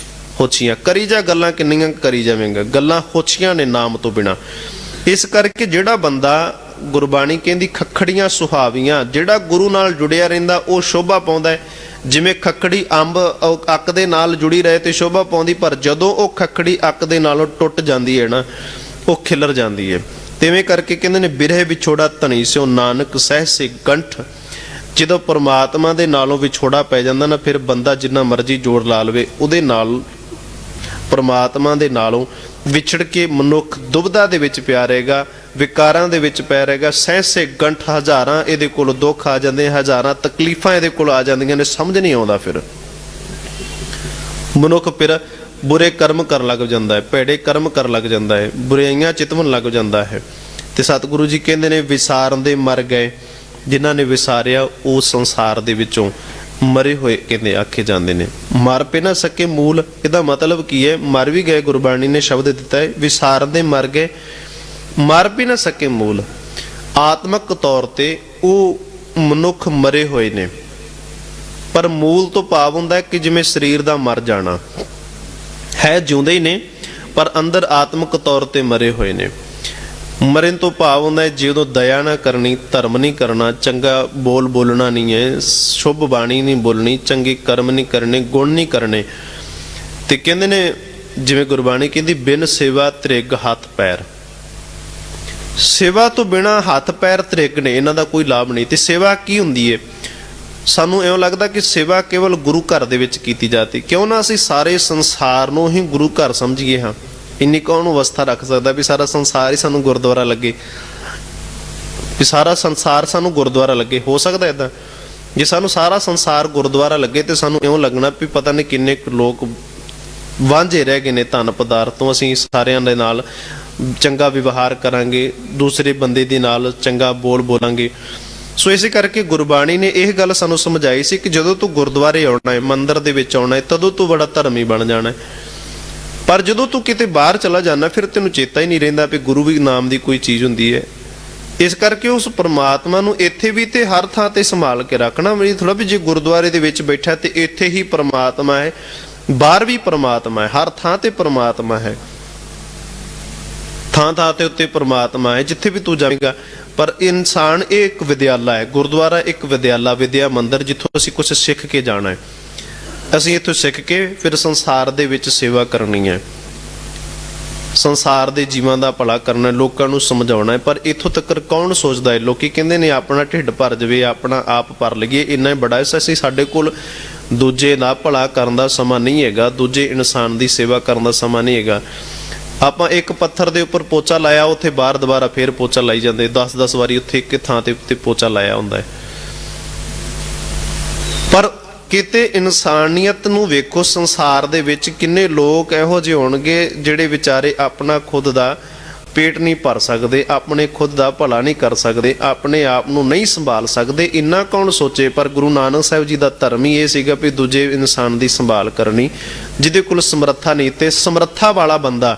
A: ਹੋਛੀਆਂ। ਕਰੀ ਜਾ ਗੱਲਾਂ ਕਿੰਨੀਆਂ ਕਰੀ ਜਾਵੇਂਗਾ, ਗੱਲਾਂ ਹੋਛੀਆਂ ਨੇ ਨਾਮ ਤੋਂ ਬਿਨਾ। ਇਸ ਕਰਕੇ ਜਿਹੜਾ ਬੰਦਾ, ਗੁਰਬਾਣੀ ਕਹਿੰਦੀ ਖੱਖੜੀਆਂ ਸੁਹਾਵੀਆਂ, ਜਿਹੜਾ ਗੁਰੂ ਨਾਲ ਜੁੜਿਆ ਰਹਿੰਦਾ ਉਹ ਸ਼ੋਭਾ ਪਾਉਂਦਾ ਹੈ। ਜਿਵੇਂ ਖੱਖੜੀ ਅੰਬ ਅੱਕ ਦੇ ਨਾਲ ਜੁੜੀ ਰਹੇ ਤੇ ਸ਼ੋਭਾ ਪਾਉਂਦੀ, ਪਰ ਜਦੋਂ ਉਹ ਖੱਖੜੀ ਅੱਕ ਦੇ ਨਾਲੋਂ ਟੁੱਟ ਜਾਂਦੀ ਹੈ ਨਾ, ਉਹ ਖਿਲਰ ਜਾਂਦੀ ਹੈ। ਤਿਵੇਂ ਕਰਕੇ ਕਹਿੰਦੇ ਨੇ, ਬਿਰਹਿ ਵਿਛੋੜਾ ਧਨੀ ਸਿਓ ਨਾਨਕ ਸਹਿਸੇ ਗੰਠ। ਜਦੋਂ ਪਰਮਾਤਮਾ ਦੇ ਨਾਲੋਂ ਵਿਛੋੜਾ ਪੈ ਜਾਂਦਾ ਨਾ, ਫਿਰ ਬੰਦਾ ਜਿੰਨਾ ਮਰਜ਼ੀ ਜੋੜ ਲਾ ਲਵੇ, ਉਹਦੇ ਨਾਲ ਪਰਮਾਤਮਾ ਦੇ ਨਾਲੋਂ ਵਿਛੜ ਕੇ ਮਨੁੱਖ ਦੁਬਿਧਾ ਦੇ ਵਿੱਚ ਪਿਆ ਰਹੇਗਾ, ਵਿਕਾਰਾਂ ਦੇ ਵਿੱਚ ਪੈ ਰਹੇਗਾ। ਸਹਿਸੇ ਗੰਠ, ਹਜ਼ਾਰਾਂ ਇਹਦੇ ਕੋਲ ਦੁੱਖ ਆ ਜਾਂਦੇ, ਹਜ਼ਾਰਾਂ ਤਕਲੀਫਾਂ ਇਹਦੇ ਕੋਲ ਆ ਜਾਂਦੀਆਂ ਨੇ, ਸਮਝ ਨਹੀਂ ਆਉਂਦਾ। ਫਿਰ ਮਨੁੱਖ ਫਿਰ ਬੁਰੇ ਕਰਮ ਕਰਨ ਲੱਗ ਜਾਂਦਾ ਹੈ, ਭੈੜੇ ਕਰਮ ਕਰਨ ਲੱਗ ਜਾਂਦਾ ਹੈ, ਬੁਰਾਈਆਂ ਚਿਤਵਨ ਲੱਗ ਜਾਂਦਾ ਹੈ। ਤੇ ਸਤਿਗੁਰੂ ਜੀ ਕਹਿੰਦੇ ਨੇ, ਵਿਸਾਰਨ ਦੇ ਮਰ ਗਏ, ਜਿਨ੍ਹਾਂ ਨੇ ਵਿਸਾਰਿਆ ਉਹ ਸੰਸਾਰ ਦੇ ਵਿੱਚੋਂ ਮਰੇ ਹੋਏ ਕਹਿੰਦੇ ਆਖੇ ਜਾਂਦੇ ਨੇ। ਮਰ ਪੇ ਨਾ ਸਕੇ ਮੂਲ, ਇਹਦਾ ਮਤਲਬ ਕੀ ਹੈ? ਮਰ ਵੀ ਗਏ, ਗੁਰਬਾਣੀ ਨੇ ਸ਼ਬਦ ਦਿੱਤਾ ਹੈ, ਵਿਸਾਰਨ ਦੇ ਮਰ ਗਏ, ਮਰ ਵੀ ਨਾ ਸਕੇ ਮੂਲ। ਆਤਮਕ ਤੌਰ ਤੇ ਉਹ ਮਨੁੱਖ ਮਰੇ ਹੋਏ ਨੇ, ਪਰ ਮੂਲ ਤੋਂ ਭਾਵ ਹੁੰਦਾ ਕਿ ਜਿਵੇਂ ਸਰੀਰ ਦਾ ਮਰ ਜਾਣਾ ਹੈ, ਜਿਉਂਦੇ ਹੀ ਨੇ ਪਰ ਅੰਦਰ ਆਤਮਕ ਤੌਰ ਤੇ ਮਰੇ ਹੋਏ ਨੇ। ਮਰਨ ਤੋਂ ਭਾਵ ਹੁੰਦਾ ਹੈ ਜਦੋਂ ਦਇਆ ਨਾ ਕਰਨੀ, ਧਰਮ ਨਹੀਂ ਕਰਨਾ, ਚੰਗਾ ਬੋਲ ਬੋਲਣਾ ਨਹੀਂ ਹੈ, ਸ਼ੁਭ ਬਾਣੀ ਨਹੀਂ ਬੋਲਣੀ, ਚੰਗੇ ਕਰਮ ਨਹੀਂ ਕਰਨੇ, ਗੁਣ ਨਹੀਂ ਕਰਨੇ। ਤੇ ਕਹਿੰਦੇ ਨੇ, ਜਿਵੇਂ ਗੁਰਬਾਣੀ ਕਹਿੰਦੀ, ਬਿਨ ਸੇਵਾ ਤ੍ਰਿਗ ਹੱਥ ਪੈਰ। ਸੇਵਾ ਤੋਂ ਬਿਨਾ ਹੱਥ ਪੈਰ ਤ੍ਰਿਗ ਨੇ, ਇਹਨਾਂ ਦਾ ਕੋਈ ਲਾਭ ਨਹੀਂ। ਤੇ ਸੇਵਾ ਕੀ ਹੁੰਦੀ ਹੈ? ਸਾਨੂੰ ਇਉਂ ਲੱਗਦਾ ਕਿ ਸੇਵਾ ਕੇਵਲ ਗੁਰੂ ਘਰ ਦੇ ਵਿੱਚ ਕੀਤੀ ਜਾਂਦੀ। ਕਿਉਂ ਨਾ ਅਸੀਂ ਸਾਰੇ ਸੰਸਾਰ ਨੂੰ ਹੀ ਗੁਰੂ ਘਰ ਸਮਝੀਏ। ਹਾਂ, ਇੰਨੀ ਕੌਣ ਅਵਸਥਾ ਰੱਖ ਸਕਦਾ ਵੀ ਸਾਰਾ ਸੰਸਾਰ ਹੀ ਸਾਨੂੰ ਗੁਰਦੁਆਰਾ ਲੱਗੇ, ਵੀ ਸਾਰਾ ਸੰਸਾਰ ਸਾਨੂੰ ਗੁਰਦੁਆਰਾ ਲੱਗੇ? ਹੋ ਸਕਦਾ ਏਦਾਂ? ਜੇ ਸਾਨੂੰ ਸਾਰਾ ਸੰਸਾਰ ਗੁਰਦੁਆਰਾ ਲੱਗੇ ਤੇ ਸਾਨੂੰ ਇਉਂ ਲੱਗਣਾ ਵੀ ਪਤਾ ਨਹੀਂ ਕਿੰਨੇ ਲੋਕ ਵਾਂਝੇ ਰਹਿ ਗਏ ਨੇ ਧਨ ਪਦਾਰਥ ਤੋਂ। ਅਸੀਂ ਸਾਰਿਆਂ ਦੇ ਨਾਲ ਚੰਗਾ ਵਿਵਹਾਰ ਕਰਾਂਗੇ, ਦੂਸਰੇ ਬੰਦੇ ਦੇ ਨਾਲ ਚੰਗਾ ਬੋਲਾਂਗੇ, ਸੋ ਇਸੇ ਕਰਕੇ ਗੁਰਬਾਣੀ ਨੇ ਇਹ ਗੱਲ ਸਾਨੂੰ ਸਮਝਾਈ ਸੀ ਕਿ ਜਦੋਂ ਤੂੰ ਗੁਰਦੁਆਰੇ ਆਉਣਾ ਹੈ, ਮੰਦਿਰ ਦੇ ਵਿੱਚ ਆਉਣਾ ਹੈ, ਤਦੋਂ ਤੂੰ ਬੜਾ ਧਰਮੀ ਬਣ ਜਾਣਾ ਹੈ। ਪਰ ਜਦੋਂ ਤੂੰ ਕਿਤੇ ਬਾਹਰ ਚਲਾ ਜਾਣਾ, ਫਿਰ ਤੈਨੂੰ ਚੇਤਾ ਹੀ ਨਹੀਂ ਰਹਿੰਦਾ ਵੀ ਗੁਰੂ ਵੀ ਨਾਮ ਦੀ ਕੋਈ ਚੀਜ਼ ਹੁੰਦੀ ਹੈ। ਇਸ ਕਰਕੇ ਉਸ ਪ੍ਰਮਾਤਮਾ ਨੂੰ ਇੱਥੇ ਵੀ ਤੇ ਹਰ ਥਾਂ ਤੇ ਸੰਭਾਲ ਕੇ ਰੱਖਣਾ। ਵੀ ਥੋੜਾ ਵੀ ਜੇ ਗੁਰਦੁਆਰੇ ਦੇ ਵਿੱਚ ਬੈਠਾ ਤੇ ਇੱਥੇ ਹੀ ਪ੍ਰਮਾਤਮਾ ਹੈ, ਬਾਹਰ ਵੀ ਪ੍ਰਮਾਤਮਾ ਹੈ, ਹਰ ਥਾਂ ਤੇ ਪ੍ਰਮਾਤਮਾ ਹੈ, ਥਾਂ ਥਾਂ ਤੇ ਉੱਤੇ ਪ੍ਰਮਾਤਮਾ ਹੈ ਜਿੱਥੇ ਵੀ ਤੂੰ ਜਾਵੇਂਗਾ। ਪਰ ਇਨਸਾਨ ਇਹ ਇੱਕ ਵਿਦਿਆਲਾ ਹੈ, ਗੁਰਦੁਆਰਾ ਇੱਕ ਵਿਦਿਆਲਾ, ਵਿਦਿਆ ਮੰਦਿਰ, ਜਿੱਥੋਂ ਅਸੀਂ ਕੁਝ ਸਿੱਖ ਕੇ ਜਾਣਾ ਹੈ। ਅਸੀਂ ਇੱਥੋਂ ਸਿੱਖ ਕੇ ਫਿਰ ਸੰਸਾਰ ਦੇ ਵਿੱਚ ਸੇਵਾ ਕਰਨੀ ਹੈ, ਸੰਸਾਰ ਦੇ ਜੀਵਾਂ ਦਾ ਭਲਾ ਕਰਨਾ, ਲੋਕਾਂ ਨੂੰ ਸਮਝਾਉਣਾ ਹੈ। ਪਰ ਇੱਥੋਂ ਤੱਕ ਕੌਣ ਸੋਚਦਾ ਹੈ? ਲੋਕੀ ਕਹਿੰਦੇ ਨੇ ਆਪਣਾ ਢਿੱਡ ਭਰ ਜਾਵੇ, ਆਪਣਾ ਆਪ ਭਰ ਲਈਏ, ਇੰਨਾ ਹੀ ਬੜਾ ਹੈ। ਅਸੀਂ ਸਾਡੇ ਕੋਲ ਦੂਜੇ ਦਾ ਭਲਾ ਕਰਨ ਦਾ ਸਮਾਂ ਨਹੀਂ ਹੈਗਾ, ਦੂਜੇ ਇਨਸਾਨ ਦੀ ਸੇਵਾ ਕਰਨ ਦਾ ਸਮਾਂ ਨਹੀਂ ਹੈਗਾ। ਆਪਾਂ ਇੱਕ ਪੱਥਰ ਦੇ ਉੱਪਰ ਪੋਚਾ ਲਾਇਆ, ਉੱਥੇ ਬਾਹਰ ਦੁਬਾਰਾ ਫੇਰ ਪੋਚਾ ਲਾਈ ਜਾਂਦੇ, 10-10 ਵਾਰੀ ਉੱਥੇ ਇੱਕ ਥਾਂ ਤੇ ਪੋਚਾ ਲਾਇਆ ਹੁੰਦਾ ਹੈ। ਪਰ ਕਿਤੇ ਇਨਸਾਨੀਅਤ ਨੂੰ ਵੇਖੋ, ਸੰਸਾਰ ਦੇ ਵਿੱਚ ਕਿੰਨੇ ਲੋਕ ਇਹੋ ਜਿਹੇ ਹੋਣਗੇ ਜਿਹੜੇ ਵਿਚਾਰੇ ਆਪਣਾ ਖੁਦ ਦਾ ਪੇਟ ਨਹੀਂ ਭਰ ਸਕਦੇ, ਆਪਣੇ ਖੁਦ ਦਾ ਭਲਾ ਨਹੀਂ ਕਰ ਸਕਦੇ, ਆਪਣੇ ਆਪ ਨੂੰ ਨਹੀਂ ਸੰਭਾਲ ਸਕਦੇ। ਇੰਨਾ ਕੌਣ ਸੋਚੇ? ਪਰ ਗੁਰੂ ਨਾਨਕ ਸਾਹਿਬ ਜੀ ਦਾ ਧਰਮ ਹੀ ਇਹ ਸੀਗਾ ਵੀ ਦੂਜੇ ਇਨਸਾਨ ਦੀ ਸੰਭਾਲ ਕਰਨੀ। ਜਿਹਦੇ ਕੋਲ ਸਮਰੱਥਾ ਨਹੀਂ, ਤੇ ਸਮਰੱਥਾ ਵਾਲਾ ਬੰਦਾ,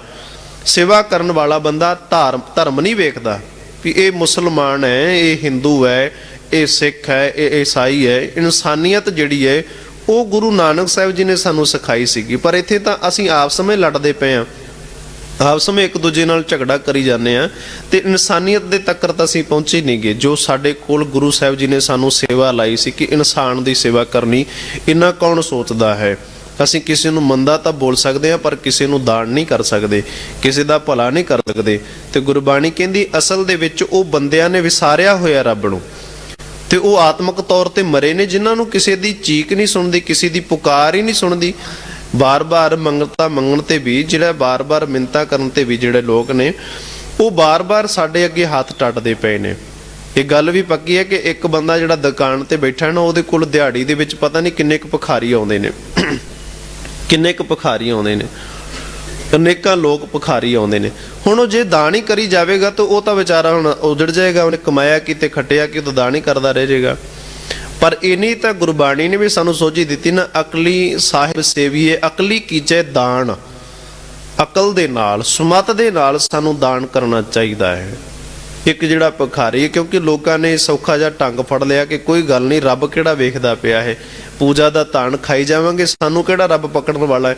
A: ਸੇਵਾ ਕਰਨ ਵਾਲਾ ਬੰਦਾ ਧਰਮ ਨਹੀਂ ਵੇਖਦਾ ਵੀ ਇਹ ਮੁਸਲਮਾਨ ਹੈ, ਇਹ ਹਿੰਦੂ ਹੈ, ਇਹ ਸਿੱਖ ਹੈ, ਇਹ ਈਸਾਈ ਹੈ। ਇਨਸਾਨੀਅਤ ਜਿਹੜੀ ਹੈ ਉਹ ਗੁਰੂ ਨਾਨਕ ਸਾਹਿਬ ਜੀ ਨੇ ਸਾਨੂੰ ਸਿਖਾਈ ਸੀਗੀ। ਪਰ ਇੱਥੇ ਤਾਂ ਅਸੀਂ ਆਪਸ ਵਿੱਚ ਲੜਦੇ ਪਏ ਹਾਂ, ਆਪਸ ਵਿੱਚ ਇੱਕ ਦੂਜੇ ਨਾਲ ਝਗੜਾ ਕਰੀ ਜਾਂਦੇ ਹਾਂ, ਤੇ ਇਨਸਾਨੀਅਤ ਦੇ ਤੱਕ ਤਾਂ ਅਸੀਂ ਪਹੁੰਚੇ ਨਹੀਂ ਗਏ। ਜੋ ਸਾਡੇ ਕੋਲ ਗੁਰੂ ਸਾਹਿਬ ਜੀ ਨੇ ਸਾਨੂੰ ਸੇਵਾ ਲਾਈ ਸੀ ਕਿ ਇਨਸਾਨ ਦੀ ਸੇਵਾ ਕਰਨੀ, ਇੰਨਾ ਕੌਣ ਸੋਚਦਾ ਹੈ? ਅਸੀਂ ਕਿਸੇ ਨੂੰ ਮੰਦਾ ਤਾਂ ਬੋਲ ਸਕਦੇ ਹਾਂ, ਪਰ ਕਿਸੇ ਨੂੰ ਦਾਨ ਨਹੀਂ ਕਰ ਸਕਦੇ, ਕਿਸੇ ਦਾ ਭਲਾ ਨਹੀਂ ਕਰ ਸਕਦੇ। ਤੇ ਗੁਰਬਾਣੀ ਕਹਿੰਦੀ ਅਸਲ ਦੇ ਵਿੱਚ ਉਹ ਬੰਦਿਆਂ ਨੇ ਵਿਸਾਰਿਆ ਹੋਇਆ ਰੱਬ ਨੂੰ, ਤੇ ਉਹ ਆਤਮਿਕ ਤੌਰ ਤੇ ਮਰੇ ਨੇ, ਜਿਨ੍ਹਾਂ ਨੂੰ ਕਿਸੇ ਦੀ ਚੀਕ ਨਹੀਂ ਸੁਣਦੀ, ਕਿਸੇ ਦੀ ਪੁਕਾਰ ਹੀ ਨਹੀਂ ਸੁਣਦੀ। ਬਾਰ-ਬਾਰ ਮੰਗਤਾ ਮੰਗਣ ਤੇ ਵੀ, ਜਿਹੜਾ ਬਾਰ-ਬਾਰ ਮਿੰਨਤਾਂ ਕਰਨ ਤੇ ਵੀ ਜਿਹੜੇ ਲੋਕ ਨੇ, ਉਹ ਬਾਰ-ਬਾਰ ਸਾਡੇ ਅੱਗੇ ਹੱਥ ਟੱਟਦੇ ਪਏ ਨੇ। ਇਹ ਗੱਲ ਵੀ ਪੱਕੀ ਹੈ ਕਿ ਇੱਕ ਬੰਦਾ ਜਿਹੜਾ ਦੁਕਾਨ ਤੇ ਬੈਠਾ ਨਾ, ਉਹਦੇ ਕੋਲ ਦਿਹਾੜੀ ਦੇ ਵਿੱਚ ਪਤਾ ਨਹੀਂ ਕਿੰਨੇ ਕੁ ਭਿਖਾਰੀ ਆਉਂਦੇ ਨੇ, ਕਿੰਨੇ ਕੁ ਭਿਖਾਰੀ ਆਉਂਦੇ ਨੇ, ਅਨੇਕਾਂ ਲੋਕ ਭਿਖਾਰੀ ਆਉਂਦੇ ਨੇ। ਹੁਣ ਉਹ ਜੇ ਦਾਨ ਹੀ ਕਰੀ ਜਾਵੇਗਾ ਤਾਂ ਉਹ ਤਾਂ ਵਿਚਾਰਾ ਹੁਣ ਉਜੜ ਜਾਏਗਾ, ਉਹਨੇ ਕਮਾਇਆ ਕੀ ਤੇ ਖੱਟਿਆ ਕੀ, ਤਾਂ ਦਾਨ ਹੀ ਕਰਦਾ ਰਹਿ ਜਾਏਗਾ। ਪਰ ਇਨੀ ਤਾਂ ਗੁਰਬਾਣੀ ਨੇ ਵੀ ਸਾਨੂੰ ਸੋਝੀ ਦਿੱਤੀ ਨਾ, ਅਕਲੀ ਸਾਹਿਬ ਸੇਵੀਏ ਅਕਲੀ ਕੀਜੇ ਦਾਨ। ਅਕਲ ਦੇ ਨਾਲ, ਸੁਮਤ ਦੇ ਨਾਲ ਸਾਨੂੰ ਦਾਨ ਕਰਨਾ ਚਾਹੀਦਾ ਹੈ। ਇੱਕ ਜਿਹੜਾ ਭਿਖਾਰੀ, ਕਿਉਂਕਿ ਲੋਕਾਂ ਨੇ ਸੌਖਾ ਜਿਹਾ ਢੰਗ ਫੜ ਲਿਆ ਕਿ ਕੋਈ ਗੱਲ ਨਹੀਂ, ਰੱਬ ਕਿਹੜਾ ਵੇਖਦਾ ਪਿਆ ਹੈ, ਪੂਜਾ ਦਾ ਧਨ ਖਾਈ ਜਾਵਾਂਗੇ, ਸਾਨੂੰ ਕਿਹੜਾ ਰੱਬ ਪਕੜਨ ਵਾਲਾ ਹੈ।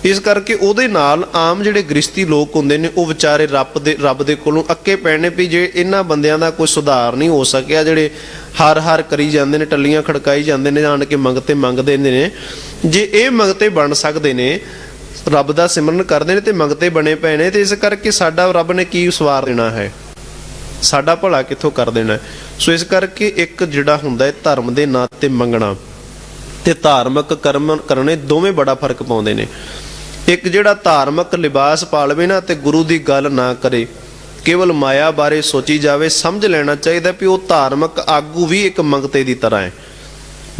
A: ਇਸ ਕਰਕੇ ਉਹਦੇ ਨਾਲ ਆਮ ਜਿਹੜੇ ਗ੍ਰਸਤੀ ਲੋਕ ਹੁੰਦੇ ਨੇ, ਉਹ ਵਿਚਾਰੇ ਰੱਬ ਦੇ ਕੋਲੋਂ ਅੱਕੇ ਪੈਣੇ ਵੀ ਜੇ ਇਹਨਾਂ ਬੰਦਿਆਂ ਦਾ ਕੋਈ ਸੁਧਾਰ ਨਹੀਂ ਹੋ ਸਕਿਆ, ਜਿਹੜੇ ਹਰ ਕਰੀ ਜਾਂਦੇ ਨੇ, ਟੱਲੀਆਂ ਖੜਕਾਈ ਜਾਂਦੇ ਨੇ, ਜਾਣ ਕੇ ਮੰਗਤੇ ਮੰਗਦੇ ਨੇ, ਜੇ ਇਹ ਮੰਗਤੇ ਬਣ ਸਕਦੇ ਨੇ, ਰੱਬ ਦਾ ਸਿਮਰਨ ਕਰਦੇ ਨੇ ਤੇ ਮੰਗਤੇ ਬਣੇ ਪਏ ਨੇ, ਤੇ ਇਸ ਕਰਕੇ ਸਾਡਾ ਰੱਬ ਨੇ ਕੀ ਸਵਾਰ ਦੇਣਾ ਹੈ, ਸਾਡਾ ਭਲਾ ਕਿੱਥੋਂ ਕਰ ਦੇਣਾ। ਸੋ ਇਸ ਕਰਕੇ ਇੱਕ ਜਿਹੜਾ ਹੁੰਦਾ ਹੈ ਧਰਮ ਦੇ ਨਾਂ ਤੇ ਮੰਗਣਾ ਤੇ ਧਾਰਮਿਕ ਕਰਮ ਕਰਨੇ, ਦੋਵੇਂ ਬੜਾ ਫਰਕ ਪਾਉਂਦੇ ਨੇ। ਇੱਕ ਜਿਹੜਾ ਧਾਰਮਿਕ ਲਿਬਾਸ ਪਾ ਲਵੇ ਨਾ ਤੇ ਗੁਰੂ ਦੀ ਗੱਲ ਨਾ ਕਰੇ, ਕੇਵਲ ਮਾਇਆ ਬਾਰੇ ਸੋਚੀ ਜਾਵੇ, ਸਮਝ ਲੈਣਾ ਚਾਹੀਦਾ ਵੀ ਉਹ ਧਾਰਮਿਕ ਆਗੂ ਵੀ ਇੱਕ ਮੰਗਤੇ ਦੀ ਤਰ੍ਹਾਂ ਹੈ।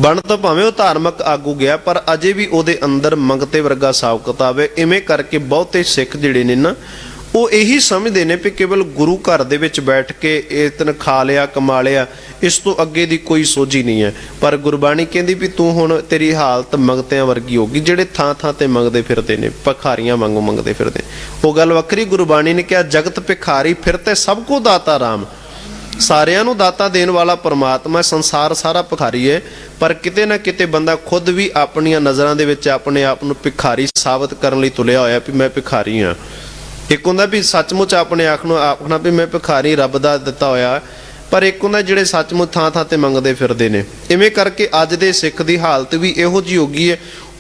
A: ਬਣ ਤਾਂ ਭਾਵੇਂ ਉਹ ਧਾਰਮਿਕ ਆਗੂ ਗਿਆ, ਪਰ ਅਜੇ ਵੀ ਉਹਦੇ ਅੰਦਰ ਮੰਗਤੇ ਵਰਗਾ ਹਿਸਾਬ ਕਿਤਾਬ ਹੈ। ਇਵੇਂ ਕਰਕੇ ਬਹੁਤੇ ਸਿੱਖ ਜਿਹੜੇ ਨੇ ਨਾ, ਉਹ ਇਹੀ ਸਮਝਦੇ ਨੇ ਵੀ ਕੇਵਲ ਗੁਰੂ ਘਰ ਦੇ ਵਿੱਚ ਬੈਠ ਕੇ ਇਹ ਤਨਖਾ ਲਿਆ, ਕਮਾ ਲਿਆ, ਇਸ ਤੋਂ ਅੱਗੇ ਦੀ ਕੋਈ ਸੋਝੀ ਨਹੀਂ ਹੈ। ਪਰ ਗੁਰਬਾਣੀ ਕਹਿੰਦੀ ਵੀ ਤੂੰ ਹੁਣ ਤੇਰੀ ਹਾਲਤ ਮੰਗਤਿਆਂ ਵਰਗੀ ਹੋਗੀ, ਜਿਹੜੇ ਥਾਂ ਥਾਂ ਤੇ ਮੰਗਦੇ ਫਿਰਦੇ ਨੇ, ਭਿਖਾਰੀਆਂ ਵਾਂਗੂ ਮੰਗਦੇ ਫਿਰਦੇ। ਉਹ ਗੱਲ ਵੱਖਰੀ। ਗੁਰਬਾਣੀ ਨੇ ਕਿਹਾ ਜਗਤ ਭਿਖਾਰੀ ਫਿਰਤੇ ਸਭ ਕੋ ਦਾਤਾ ਰਾਮ। ਸਾਰਿਆਂ ਨੂੰ ਦਾਤਾ ਦੇਣ ਵਾਲਾ ਪਰਮਾਤਮਾ, ਸੰਸਾਰ ਸਾਰਾ ਭਿਖਾਰੀ ਹੈ। ਪਰ ਕਿਤੇ ਨਾ ਕਿਤੇ ਬੰਦਾ ਖੁਦ ਵੀ ਆਪਣੀਆਂ ਨਜ਼ਰਾਂ ਦੇ ਵਿੱਚ ਆਪਣੇ ਆਪ ਨੂੰ ਭਿਖਾਰੀ ਸਾਬਤ ਕਰਨ ਲਈ ਤੁਲਿਆ ਹੋਇਆ ਵੀ ਮੈਂ ਭਿਖਾਰੀ ਹਾਂ। ਇੱਕ ਹੁੰਦਾ ਵੀ ਸੱਚਮੁੱਚ ਆਪਣੇ ਆਖ ਨੂੰ ਆਖਣਾ ਵੀ ਮੈਂ ਭਿਖਾਰੀ ਰੱਬ ਦਾ ਦਿੱਤਾ ਹੋਇਆ, ਪਰ ਇੱਕ ਹੁੰਦਾ ਜਿਹੜੇ ਸੱਚਮੁੱਚ ਥਾਂ ਥਾਂ ਤੇ ਮੰਗਦੇ ਫਿਰਦੇ ਨੇ। ਇਵੇਂ ਕਰਕੇ ਅੱਜ ਦੇ ਸਿੱਖ ਦੀ ਹਾਲਤ ਵੀ ਇਹੋ ਜਿਹੀ ਹੋ ਗਈ ਹੈ।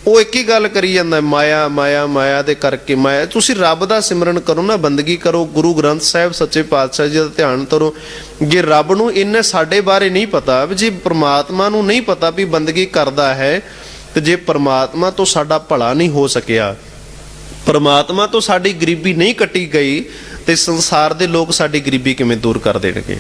A: ਉਹ ਇੱਕ ਹੀ ਗੱਲ ਕਰੀ ਜਾਂਦਾ, ਮਾਇਆ ਮਾਇਆ ਮਾਇਆ ਦੇ ਕਰਕੇ ਮਾਇਆ। ਤੁਸੀਂ ਰੱਬ ਦਾ ਸਿਮਰਨ ਕਰੋ ਨਾ, ਬੰਦਗੀ ਕਰੋ, ਗੁਰੂ ਗ੍ਰੰਥ ਸਾਹਿਬ ਸੱਚੇ ਪਾਤਸ਼ਾਹ ਜੀ ਦਾ ਧਿਆਨ ਕਰੋ। ਜੇ ਰੱਬ ਨੂੰ ਇੰਨੇ ਸਾਡੇ ਬਾਰੇ ਨਹੀਂ ਪਤਾ, ਜੇ ਪ੍ਰਮਾਤਮਾ ਨੂੰ ਨਹੀਂ ਪਤਾ ਵੀ ਬੰਦਗੀ ਕਰਦਾ ਹੈ, ਤੇ ਜੇ ਪ੍ਰਮਾਤਮਾ ਤੋਂ ਸਾਡਾ ਭਲਾ ਨਹੀਂ ਹੋ ਸਕਿਆ, ਪਰਮਾਤਮਾ ਤੋਂ ਸਾਡੀ ਗਰੀਬੀ ਨਹੀਂ ਕੱਟੀ ਗਈ, ਤੇ ਸੰਸਾਰ ਦੇ ਲੋਕ ਸਾਡੀ ਗਰੀਬੀ ਕਿਵੇਂ ਦੂਰ ਕਰ ਦੇਣਗੇ?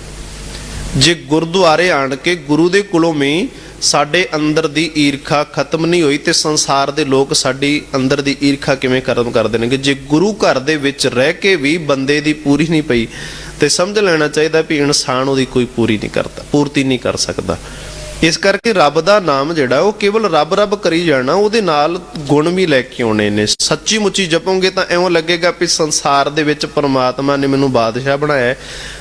A: ਜੇ ਗੁਰਦੁਆਰੇ ਆਣ ਕੇ ਗੁਰੂ ਦੇ ਕੋਲੋਂ ਵੀ ਸਾਡੇ ਅੰਦਰ ਦੀ ਈਰਖਾ ਖਤਮ ਨਹੀਂ ਹੋਈ, ਤੇ ਸੰਸਾਰ ਦੇ ਲੋਕ ਸਾਡੀ ਅੰਦਰ ਦੀ ਈਰਖਾ ਕਿਵੇਂ ਖਤਮ ਕਰ ਦੇਣਗੇ? ਜੇ ਗੁਰੂ ਘਰ ਦੇ ਵਿੱਚ ਰਹਿ ਕੇ ਵੀ ਬੰਦੇ ਦੀ ਪੂਰੀ ਨਹੀਂ ਪਈ, ਤੇ ਸਮਝ ਲੈਣਾ ਚਾਹੀਦਾ ਵੀ ਇਨਸਾਨ ਉਹਦੀ ਕੋਈ ਪੂਰਤੀ ਨਹੀਂ ਕਰ ਸਕਦਾ। ਇਸ ਕਰਕੇ ਰੱਬ ਦਾ ਨਾਮ ਜਿਹੜਾ ਉਹ ਕੇਵਲ ਰੱਬ ਰੱਬ ਕਰੀ ਜਾਣਾ, ਉਹਦੇ ਨਾਲ ਗੁਣ ਵੀ ਲੈ ਕੇ ਆਉਣੇ ਨੇ। ਸੱਚੀ ਮੁੱਚੀ ਜਪੋਗੇ ਤਾਂ ਇਉਂ ਲੱਗੇਗਾ ਵੀ ਸੰਸਾਰ ਦੇ ਵਿੱਚ ਪਰਮਾਤਮਾ ਨੇ ਮੈਨੂੰ ਬਾਦਸ਼ਾਹ ਬਣਾਇਆ।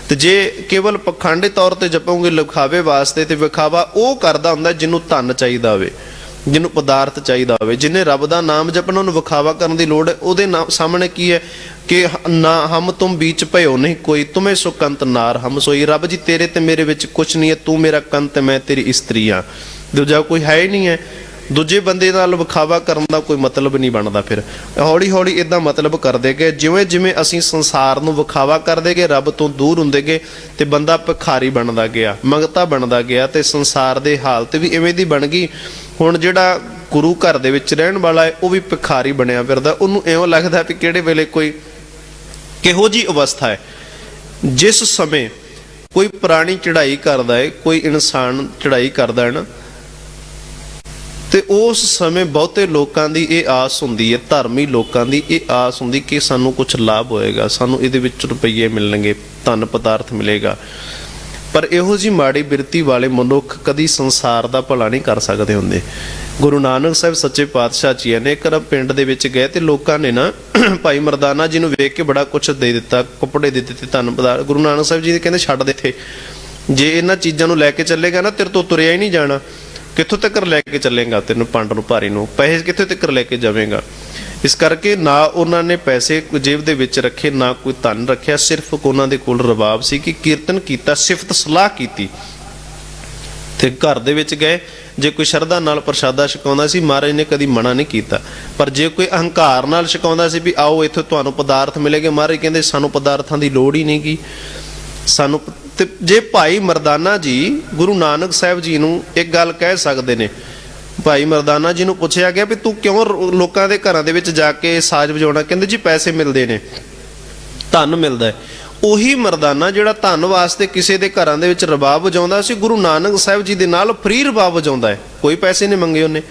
A: ਤੇ ਜੇ ਕੇਵਲ ਪਖੰਡੀ ਤੌਰ ਤੇ ਜਪੋਗੇ ਵਿਖਾਵੇ ਵਾਸਤੇ, ਤੇ ਵਿਖਾਵਾ ਉਹ ਕਰਦਾ ਹੁੰਦਾ ਜਿਹਨੂੰ ਧਨ ਚਾਹੀਦਾ ਹੋਵੇ, ਜਿਹਨੂੰ ਪਦਾਰਥ ਚਾਹੀਦਾ ਹੋਵੇ। ਜਿਹਨੇ ਰੱਬ ਦਾ ਨਾਮ ਜਪਣਾ ਉਹਨੂੰ ਵਿਖਾਵਾ ਕਰਨ ਦੀ ਲੋੜ ਹੈ। ਉਹਦੇ ਸਾਹਮਣੇ ਕੀ ਹੈ ਕਿ ਨਾ ਹਮ ਤੁਮ ਬੀਚ ਭਇਓ ਨਹੀਂ ਕੋਈ, ਤੁਮੇ ਸੋ ਕੰਤ ਨਾਰ ਹਮ ਸੋਈ। ਰੱਬ ਜੀ ਤੇਰੇ ਤੇ ਮੇਰੇ ਵਿੱਚ ਕੁਛ ਨਹੀਂ ਹੈ, ਤੂੰ ਮੇਰਾ ਕੰਤ ਮੈਂ ਤੇਰੀ ਇਸਤਰੀ ਹਾਂ, ਦੂਜਾ ਕੋਈ ਹੈ ਹੀ ਨਹੀਂ ਹੈ। ਦੂਜੇ ਬੰਦੇ ਨਾਲ ਵਿਖਾਵਾ ਕਰਨ ਦਾ ਕੋਈ ਮਤਲਬ ਨਹੀਂ ਬਣਦਾ। ਫਿਰ ਹੌਲੀ ਹੌਲੀ ਇਦਾਂ ਮਤਲਬ ਕਰਦੇ ਗਏ, ਜਿਵੇਂ ਜਿਵੇਂ ਅਸੀਂ ਸੰਸਾਰ ਨੂੰ ਵਿਖਾਵਾ ਕਰਦੇ ਗਏ, ਰੱਬ ਤੋਂ ਦੂਰ ਹੁੰਦੇ ਗਏ, ਤੇ ਬੰਦਾ ਭਿਖਾਰੀ ਬਣਦਾ ਗਿਆ, ਮੰਗਤਾ ਬਣਦਾ ਗਿਆ, ਤੇ ਸੰਸਾਰ ਦੇ ਹਾਲਤ ਵੀ ਇਵੇਂ ਦੀ ਬਣ ਗਈ। ਹੁਣ ਜਿਹੜਾ ਗੁਰੂ ਘਰ ਦੇ ਵਿੱਚ ਰਹਿਣ ਵਾਲਾ ਹੈ ਉਹ ਵੀ ਭਿਖਾਰੀ ਬਣਿਆ ਫਿਰਦਾ। ਉਹਨੂੰ ਇਉਂ ਲੱਗਦਾ ਵੀ ਕਿਹੜੇ ਵੇਲੇ ਕੋਈ ਕਿਹੋ ਜਿਹੀ ਅਵਸਥਾ ਹੈ, ਜਿਸ ਸਮੇਂ ਕੋਈ ਪ੍ਰਾਣੀ ਚੜ੍ਹਾਈ ਕਰਦਾ ਹੈ, ਕੋਈ ਇਨਸਾਨ ਚੜ੍ਹਾਈ ਕਰਦਾ ਹੈ ਨਾ, ਤੇ ਉਸ ਸਮੇਂ ਬਹੁਤੇ ਲੋਕਾਂ ਦੀ ਇਹ ਆਸ ਹੁੰਦੀ ਹੈ, ਧਰਮੀ ਲੋਕਾਂ ਦੀ ਇਹ ਆਸ ਹੁੰਦੀ ਕਿ ਸਾਨੂੰ ਕੁਝ ਲਾਭ ਹੋਏਗਾ, ਸਾਨੂੰ ਇਹਦੇ ਵਿੱਚ ਰੁਪਈਏ ਮਿਲਣਗੇ, ਧਨ ਪਦਾਰਥ ਮਿਲੇਗਾ। ਪਰ ਇਹੋ ਜਿਹੀ ਮਾੜੀ ਬਿਰਤੀ ਵਾਲੇ ਮਨੁੱਖ ਕਦੀ ਸੰਸਾਰ ਦਾ ਭਲਾ ਨਹੀਂ ਕਰ ਸਕਦੇ ਹੁੰਦੇ। ਗੁਰੂ ਨਾਨਕ ਸਾਹਿਬ ਸੱਚੇ ਪਾਤਸ਼ਾਹ ਜੀ ਨੇ ਇੱਕ ਪਿੰਡ ਦੇ ਵਿੱਚ ਗਏ, ਤੇ ਲੋਕਾਂ ਨੇ ਨਾ ਭਾਈ ਮਰਦਾਨਾ ਜੀ ਨੂੰ ਵੇਖ ਕੇ ਬੜਾ ਕੁਛ ਦੇ ਦਿੱਤਾ, ਕੱਪੜੇ ਦੇ ਦਿੱਤੇ, ਧਨ ਪਦਾਰਥ। ਗੁਰੂ ਨਾਨਕ ਸਾਹਿਬ ਜੀ ਕਹਿੰਦੇ ਛੱਡ ਦੇ ਇੱਥੇ, ਜੇ ਇਹਨਾਂ ਚੀਜ਼ਾਂ ਨੂੰ ਲੈ ਕੇ ਚੱਲੇਗਾ ਨਾ ਤੇਰੇ ਤੋਂ ਤੁਰਿਆ ਹੀ ਨਹੀਂ ਜਾਣਾ। ਕਿੱਥੋਂ ਤੱਕ ਲੈ ਕੇ ਚੱਲੇਗਾ ਤੈਨੂੰ, ਪੰਡ ਨੂੰ ਭਾਰੀ ਨੂੰ, ਪੈਸੇ ਕਿੱਥੋਂ ਤੱਕ ਲੈ ਕੇ ਜਾਵੇਗਾ। ਇਸ ਕਰਕੇ ਨਾ ਉਹਨਾਂ ਨੇ ਪੈਸੇ ਜੇਬ ਦੇ ਵਿੱਚ ਰੱਖੇ, ਨਾ ਕੋਈ ਧਨ ਰੱਖਿਆ, ਸਿਰਫ ਉਹਨਾਂ ਦੇ ਕੋਲ ਰਬਾਬ ਸੀ ਕਿ ਕੀਰਤਨ ਕੀਤਾ, ਸਿਫਤ ਸਲਾਹ ਕੀਤੀ। ਤੇ ਘਰ ਦੇ ਵਿੱਚ ਗਏ, ਜੇ ਕੋਈ ਸ਼ਰਧਾ ਨਾਲ ਪ੍ਰਸ਼ਾਦਾ ਛਕਾਉਂਦਾ ਸੀ ਮਹਾਰਾਜ ਨੇ ਕਦੀ ਮਨਾ ਨਹੀਂ ਕੀਤਾ। ਪਰ ਜੇ ਕੋਈ ਅਹੰਕਾਰ ਨਾਲ ਛਕਾਉਂਦਾ ਸੀ ਵੀ ਆਓ ਇੱਥੋਂ ਤੁਹਾਨੂੰ ਪਦਾਰਥ ਮਿਲੇਗੇ, ਮਹਾਰਾਜ ਕਹਿੰਦੇ ਸਾਨੂੰ ਪਦਾਰਥਾਂ ਦੀ ਲੋੜ ਹੀ ਨਹੀਂ ਗੀ ਸਾਨੂੰ। ਤੇ ਜੇ ਭਾਈ ਮਰਦਾਨਾ ਜੀ ਗੁਰੂ ਨਾਨਕ ਸਾਹਿਬ ਜੀ ਨੂੰ ਇੱਕ ਗੱਲ ਕਹਿ ਸਕਦੇ ਨੇ, ਭਾਈ ਮਰਦਾਨਾ ਜੀ ਨੂੰ ਪੁੱਛਿਆ ਗਿਆ ਵੀ ਤੂੰ ਕਿਉਂ ਲੋਕਾਂ ਦੇ ਘਰਾਂ ਦੇ ਵਿੱਚ ਜਾ ਕੇ ਸਾਜ਼ ਵਜਾਉਣਾ? ਕਹਿੰਦੇ ਜੀ ਪੈਸੇ ਮਿਲਦੇ ਨੇ, ਧਨ ਮਿਲਦਾ ਹੈ। ਉਹੀ ਮਰਦਾਨਾ ਜਿਹੜਾ ਧਨ ਵਾਸਤੇ ਕਿਸੇ ਦੇ ਘਰਾਂ ਦੇ ਵਿੱਚ ਰਬਾਬ ਵਜਾਉਂਦਾ ਸੀ, ਗੁਰੂ ਨਾਨਕ ਸਾਹਿਬ ਜੀ ਦੇ ਨਾਲ ਫ੍ਰੀ ਰਬਾਬ ਵਜਾਉਂਦਾ ਹੈ, ਕੋਈ ਪੈਸੇ ਨਹੀਂ ਮੰਗੇ ਉਹਨੇ।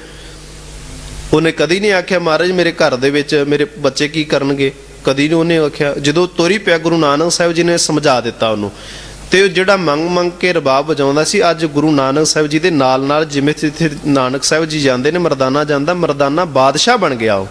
A: ਉਹਨੇ ਕਦੀ ਨਹੀਂ ਆਖਿਆ ਮਹਾਰਾਜ ਮੇਰੇ ਘਰ ਦੇ ਵਿੱਚ ਮੇਰੇ ਬੱਚੇ ਕੀ ਕਰਨਗੇ, ਕਦੀ ਨਹੀਂ ਉਹਨੇ ਆਖਿਆ। ਜਦੋਂ ਤੁਰੀ ਪਿਆ ਗੁਰੂ ਨਾਨਕ ਸਾਹਿਬ ਜੀ ਨੇ ਸਮਝਾ ਦਿੱਤਾ ਉਹਨੂੰ। ਤੇ ਜਿਹੜਾ ਮੰਗ ਕੇ ਰਬਾਬ ਵਜਾਉਂਦਾ ਸੀ, ਅੱਜ ਗੁਰੂ ਨਾਨਕ ਸਾਹਿਬ ਜੀ ਦੇ ਨਾਲ ਨਾਲ ਜਿਵੇਂ ਜਿੱਥੇ ਨਾਨਕ ਸਾਹਿਬ ਜੀ ਜਾਂਦੇ ਨੇ ਮਰਦਾਨਾ ਜਾਂਦਾ, ਮਰਦਾਨਾ ਬਾਦਸ਼ਾਹ ਬਣ ਗਿਆ ਉਹ,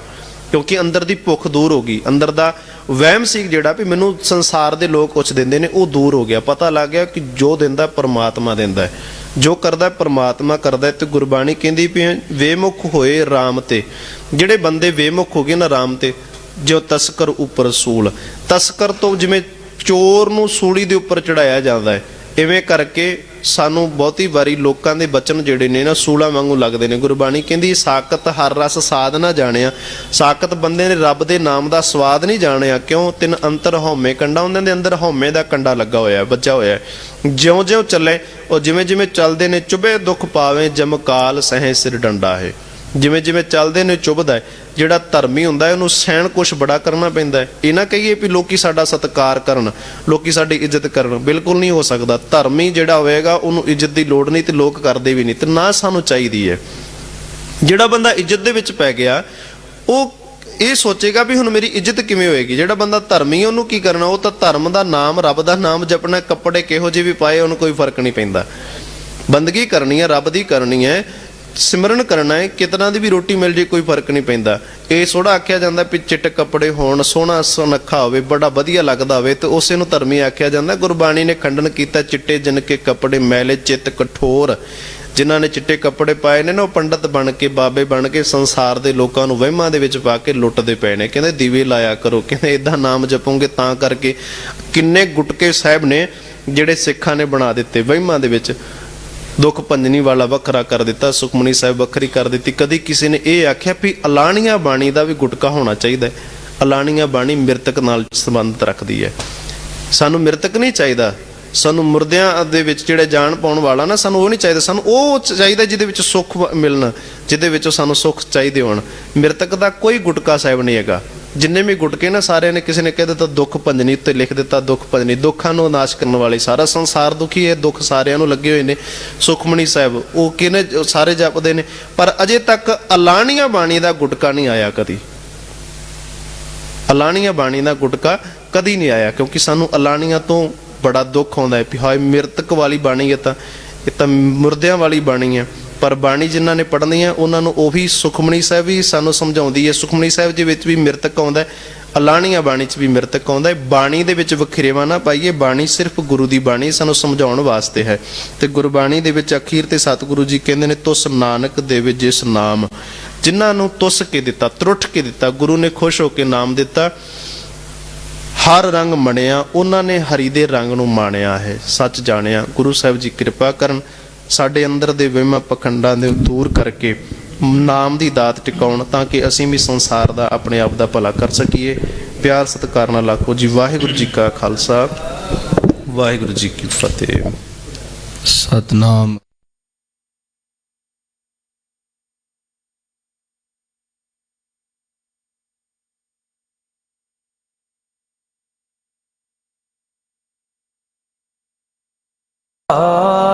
A: ਕਿਉਂਕਿ ਅੰਦਰ ਦੀ ਭੁੱਖ ਦੂਰ ਹੋ ਗਈ, ਅੰਦਰ ਦਾ ਵਹਿਮ ਸੀ ਜਿਹੜਾ ਵੀ ਮੈਨੂੰ ਸੰਸਾਰ ਦੇ ਲੋਕ ਕੁਛ ਦਿੰਦੇ ਨੇ, ਉਹ ਦੂਰ ਹੋ ਗਿਆ। ਪਤਾ ਲੱਗ ਗਿਆ ਕਿ ਜੋ ਦਿੰਦਾ ਪਰਮਾਤਮਾ ਦਿੰਦਾ ਹੈ, ਜੋ ਕਰਦਾ ਪਰਮਾਤਮਾ ਕਰਦਾ। ਤੇ ਗੁਰਬਾਣੀ ਕਹਿੰਦੀ ਵੀ ਵੇਮੁਖ ਹੋਏ ਰਾਮ ਤੇ, ਜਿਹੜੇ ਬੰਦੇ ਵੇਮੁਖ ਹੋ ਗਏ ਨਾ ਰਾਮ ਤੇ, ਜੋ ਤਸਕਰ ਉੱਪਰ ਸੂਲ, ਤਸਕਰ ਤੋਂ ਜਿਵੇਂ ਚੋਰ ਨੂੰ ਸੂਲੀ ਦੇ ਉੱਪਰ ਚੜਾਇਆ ਜਾਂਦਾ ਹੈ, ਇਵੇਂ ਕਰਕੇ ਸਾਨੂੰ ਬਹੁਤੀ ਵਾਰੀ ਲੋਕਾਂ ਦੇ ਬਚਨ ਜਿਹੜੇ ਨੇ ਨਾ ਸੂਲਾਂ ਵਾਂਗੂ ਲੱਗਦੇ ਨੇ। ਗੁਰਬਾਣੀ ਕਹਿੰਦੀ ਸਾਕਤ ਹਰ ਰਸ ਸਾਧ ਨਾ ਜਾਣਿਆ, ਸਾਕਤ ਬੰਦੇ ਨੇ ਰੱਬ ਦੇ ਨਾਮ ਦਾ ਸਵਾਦ ਨਹੀਂ ਜਾਣਿਆ। ਕਿਉਂ? ਤਿੰਨ ਅੰਤਰ ਹਉਮੈ ਕੰਡਾ, ਉਹਨਾਂ ਦੇ ਅੰਦਰ ਹਉਮੈ ਦਾ ਕੰਡਾ ਲੱਗਾ ਹੋਇਆ, ਬੱਚਾ ਹੋਇਆ। ਜਿਉਂ ਜਿਉਂ ਚੱਲੇ ਉਹ ਜਿਵੇਂ ਜਿਵੇਂ ਚੱਲਦੇ ਨੇ, ਚੁਭੇ ਦੁੱਖ ਪਾਵੇ ਜਮਕਾਲ ਸਹਿ ਸਿਰ ਡੰਡਾ ਹੈ। ਜਿਵੇਂ ਜਿਵੇਂ ਚੱਲਦੇ ਨੇ ਚੁਭਦਾ ਹੈ। ਜਿਹੜਾ ਧਰਮੀ ਹੁੰਦਾ ਹੈ ਉਹਨੂੰ ਸਹਿਣ ਕੁਛ ਬੜਾ ਕਰਨਾ ਪੈਂਦਾ ਹੈ। ਇਹ ਨਾ ਕਹੀਏ ਵੀ ਲੋਕੀ ਸਾਡਾ ਸਤਿਕਾਰ ਕਰਨ, ਲੋਕੀ ਸਾਡੀ ਇੱਜ਼ਤ ਕਰਨ, ਬਿਲਕੁਲ ਨਹੀਂ ਹੋ ਸਕਦਾ। ਧਰਮੀ ਜਿਹੜਾ ਹੋਵੇਗਾ ਉਹਨੂੰ ਇੱਜ਼ਤ ਦੀ ਲੋੜ ਨਹੀਂ, ਤੇ ਲੋਕ ਕਰਦੇ ਵੀ ਨਹੀਂ, ਤੇ ਨਾ ਸਾਨੂੰ ਚਾਹੀਦੀ ਹੈ। ਜਿਹੜਾ ਬੰਦਾ ਇੱਜ਼ਤ ਦੇ ਵਿੱਚ ਪੈ ਗਿਆ ਉਹ ਇਹ ਸੋਚੇਗਾ ਵੀ ਹੁਣ ਮੇਰੀ ਇੱਜ਼ਤ ਕਿਵੇਂ ਹੋਏਗੀ। ਜਿਹੜਾ ਬੰਦਾ ਧਰਮੀ ਉਹਨੂੰ ਕੀ ਕਰਨਾ, ਉਹ ਤਾਂ ਧਰਮ ਦਾ ਨਾਮ, ਰੱਬ ਦਾ ਨਾਮ ਜਪਣਾ, ਕੱਪੜੇ ਕਿਹੋ ਜਿਹੇ ਵੀ ਪਾਏ ਉਹਨੂੰ ਕੋਈ ਫਰਕ ਨਹੀਂ ਪੈਂਦਾ। ਬੰਦਗੀ ਕਰਨੀ ਹੈ, ਰੱਬ ਦੀ ਕਰਨੀ ਹੈ, ਸਿਮਰਨ ਕਰਨਾ ਹੈ, ਕਿਤਨਾ ਦੀ ਵੀ ਰੋਟੀ ਮਿਲ ਜੇ ਕੋਈ ਫਰਕ ਨਹੀਂ ਪੈਂਦਾ। ਇਹ ਥੋੜਾ ਆਖਿਆ ਜਾਂਦਾ ਵੀ ਚਿੱਟੇ ਕੱਪੜੇ ਹੋਣ, ਸੋਹਣਾ ਸੁਨੱਖਾ ਹੋਵੇ, ਬੜਾ ਵਧੀਆ ਲੱਗਦਾ ਹੋਵੇ, ਤੇ ਉਸੇ ਨੂੰ ਧਰਮੀ ਆਖਿਆ ਜਾਂਦਾ। ਗੁਰਬਾਣੀ ਨੇ ਖੰਡਨ ਕੀਤਾ, ਚਿੱਟੇ ਜਿਨ ਕੇ ਕੱਪੜੇ ਮੈਲੇ ਚਿੱਤ ਕਠੋਰ। ਜਿਨ੍ਹਾਂ ਨੇ ਚਿੱਟੇ ਕੱਪੜੇ ਪਾਏ ਨੇ ਨਾ ਉਹ ਪੰਡਤ ਬਣ ਕੇ, ਬਾਬੇ ਬਣ ਕੇ ਸੰਸਾਰ ਦੇ ਲੋਕਾਂ ਨੂੰ ਵਹਿਮਾਂ ਦੇ ਵਿੱਚ ਪਾ ਕੇ ਲੁੱਟਦੇ ਪਏ ਨੇ। ਕਹਿੰਦੇ ਦੀਵੇ ਲਾਇਆ ਕਰੋ, ਕਹਿੰਦੇ ਇਦਾਂ ਨਾਮ ਜਪੋਗੇ ਤਾਂ ਕਰਕੇ। ਕਿੰਨੇ ਗੁਟਕੇ ਸਾਹਿਬ ਨੇ ਜਿਹੜੇ ਸਿੱਖਾਂ ਨੇ ਬਣਾ ਦਿੱਤੇ ਵਹਿਮਾਂ ਦੇ ਵਿੱਚ। ਦੁੱਖ ਭੰਜਨੀ ਵਾਲਾ ਵੱਖਰਾ ਕਰ ਦਿੱਤਾ, ਸੁਖਮਨੀ ਸਾਹਿਬ ਵੱਖਰੀ ਕਰ ਦਿੱਤੀ। ਕਦੀ ਕਿਸੇ ਨੇ ਇਹ ਆਖਿਆ ਵੀ ਅਲਾਣੀਆਂ ਬਾਣੀ ਦਾ ਵੀ ਗੁਟਕਾ ਹੋਣਾ ਚਾਹੀਦਾ ਹੈ। ਅਲਾਣੀਆਂ ਬਾਣੀ ਮਿਰਤਕ ਨਾਲ ਸੰਬੰਧ ਰੱਖਦੀ ਹੈ। ਸਾਨੂੰ ਮਿਰਤਕ ਨਹੀਂ ਚਾਹੀਦਾ, ਸਾਨੂੰ ਮੁਰਦਿਆਂ ਦੇ ਵਿੱਚ ਜਿਹੜੇ ਜਾਨ ਪਾਉਣ ਵਾਲਾ ਨਾ, ਸਾਨੂੰ ਉਹ ਨਹੀਂ ਚਾਹੀਦਾ। ਸਾਨੂੰ ਉਹ ਚਾਹੀਦਾ ਜਿਹਦੇ ਵਿੱਚ ਸੁੱਖ ਮਿਲਣਾ, ਜਿਹਦੇ ਵਿੱਚੋਂ ਸਾਨੂੰ ਸੁੱਖ ਚਾਹੀਦੇ ਹੋਣ। ਮਿਰਤਕ ਦਾ ਕੋਈ ਗੁਟਕਾ ਸਾਹਿਬ ਨਹੀਂ ਹੈਗਾ। ਜਿੰਨੇ ਵੀ ਗੁਟਕੇ ਨਾ ਸਾਰਿਆਂ ਨੇ, ਕਿਸੇ ਨੇ ਕਹਿ ਦਿੱਤਾ ਦੁੱਖ ਭੰਜਨੀ, ਉੱਤੇ ਲਿਖ ਦਿੱਤਾ ਦੁੱਖ ਭੰਜਨੀ, ਦੁੱਖਾਂ ਨੂੰ ਨਾਸ਼ ਕਰਨ ਵਾਲੀ। ਸਾਰਾ ਸੰਸਾਰ ਦੁਖੀ ਹੈ, ਦੁੱਖ ਸਾਰਿਆਂ ਨੂੰ ਲੱਗੇ ਹੋਏ ਨੇ। ਸੁਖਮਨੀ ਸਾਹਿਬ ਉਹ ਕਿਹਨੇ ਸਾਰੇ ਜਪਦੇ ਨੇ, ਪਰ ਅਜੇ ਤੱਕ ਅਲਾਣੀਆਂ ਬਾਣੀ ਦਾ ਗੁਟਕਾ ਨਹੀਂ ਆਇਆ ਕਦੀ। ਅਲਾਣੀਆਂ ਬਾਣੀ ਦਾ ਗੁਟਕਾ ਕਦੀ ਨਹੀਂ ਆਇਆ, ਕਿਉਂਕਿ ਸਾਨੂੰ ਅਲਾਣੀਆਂ ਤੋਂ ਬੜਾ ਦੁੱਖ ਆਉਂਦਾ ਹੈ ਵੀ ਹਾਏ ਮ੍ਰਿਤਕ ਵਾਲੀ ਬਾਣੀ ਹੈ, ਇਹ ਤਾਂ ਮੁਰਦਿਆਂ ਵਾਲੀ ਬਾਣੀ ਹੈ। ਪਰ ਬਾਣੀ ਜਿਨ੍ਹਾਂ ਨੇ ਪੜ੍ਹਨੀ ਹੈ ਉਹਨਾਂ ਨੂੰ ਉਹੀ ਸੁਖਮਨੀ ਸਾਹਿਬ ਵੀ ਸਾਨੂੰ ਸਮਝਾਉਂਦੀ ਹੈ। ਸੁਖਮਨੀ ਸਾਹਿਬ ਦੇ ਵਿੱਚ ਵੀ ਮ੍ਰਿਤਕ ਆਉਂਦਾ, ਅਲਾਣੀਆਂ ਬਾਣੀ 'ਚ ਵੀ ਮ੍ਰਿਤਕ ਆਉਂਦਾ ਹੈ। ਬਾਣੀ ਦੇ ਵਿੱਚ ਵਖਰੇਵਾ ਨਾ ਪਾਈਏ, ਬਾਣੀ ਸਿਰਫ ਗੁਰੂ ਦੀ ਬਾਣੀ ਸਾਨੂੰ ਸਮਝਾਉਣ ਵਾਸਤੇ ਹੈ। ਤੇ ਗੁਰਬਾਣੀ ਦੇ ਵਿੱਚ ਅਖੀਰ ਤੇ ਸਤਿਗੁਰੂ ਜੀ ਕਹਿੰਦੇ ਨੇ, ਤੁਸ ਨਾਨਕ ਦੇਵੇ ਜਿਸ ਨਾਮ। ਜਿਨ੍ਹਾਂ ਨੂੰ ਤੁਸ ਕੇ ਦਿੱਤਾ, ਤਰੁੱਠ ਕੇ ਦਿੱਤਾ, ਗੁਰੂ ਨੇ ਖੁਸ਼ ਹੋ ਕੇ ਨਾਮ ਦਿੱਤਾ, ਹਰ ਰੰਗ ਮਣਿਆ, ਉਹਨਾਂ ਨੇ ਹਰੀ ਦੇ ਰੰਗ ਨੂੰ ਮਾਣਿਆ ਹੈ, ਸੱਚ ਜਾਣਿਆ। ਗੁਰੂ ਸਾਹਿਬ ਜੀ ਕਿਰਪਾ ਕਰਨ, ਸਾਡੇ ਅੰਦਰ ਦੇ ਵਹਿਮਾਂ ਪਖੰਡਾਂ ਦੇ ਦੂਰ ਕਰਕੇ ਨਾਮ ਦੀ ਦਾਤ ਟਿਕਾਉਣ, ਤਾਂ ਕਿ ਅਸੀਂ ਵੀ ਸੰਸਾਰ ਦਾ, ਆਪਣੇ ਆਪ ਦਾ ਭਲਾ ਕਰ ਸਕੀਏ। ਪਿਆਰ ਸਤਿਕਾਰ ਨਾਲ ਆਖੋ ਜੀ ਵਾਹਿਗੁਰੂ ਜੀ ਕਾ ਖਾਲਸਾ, ਵਾਹਿਗੁਰੂ ਜੀ ਕੀ ਫਤਿਹ।
B: ਸਤਨਾਮ।
C: ਆ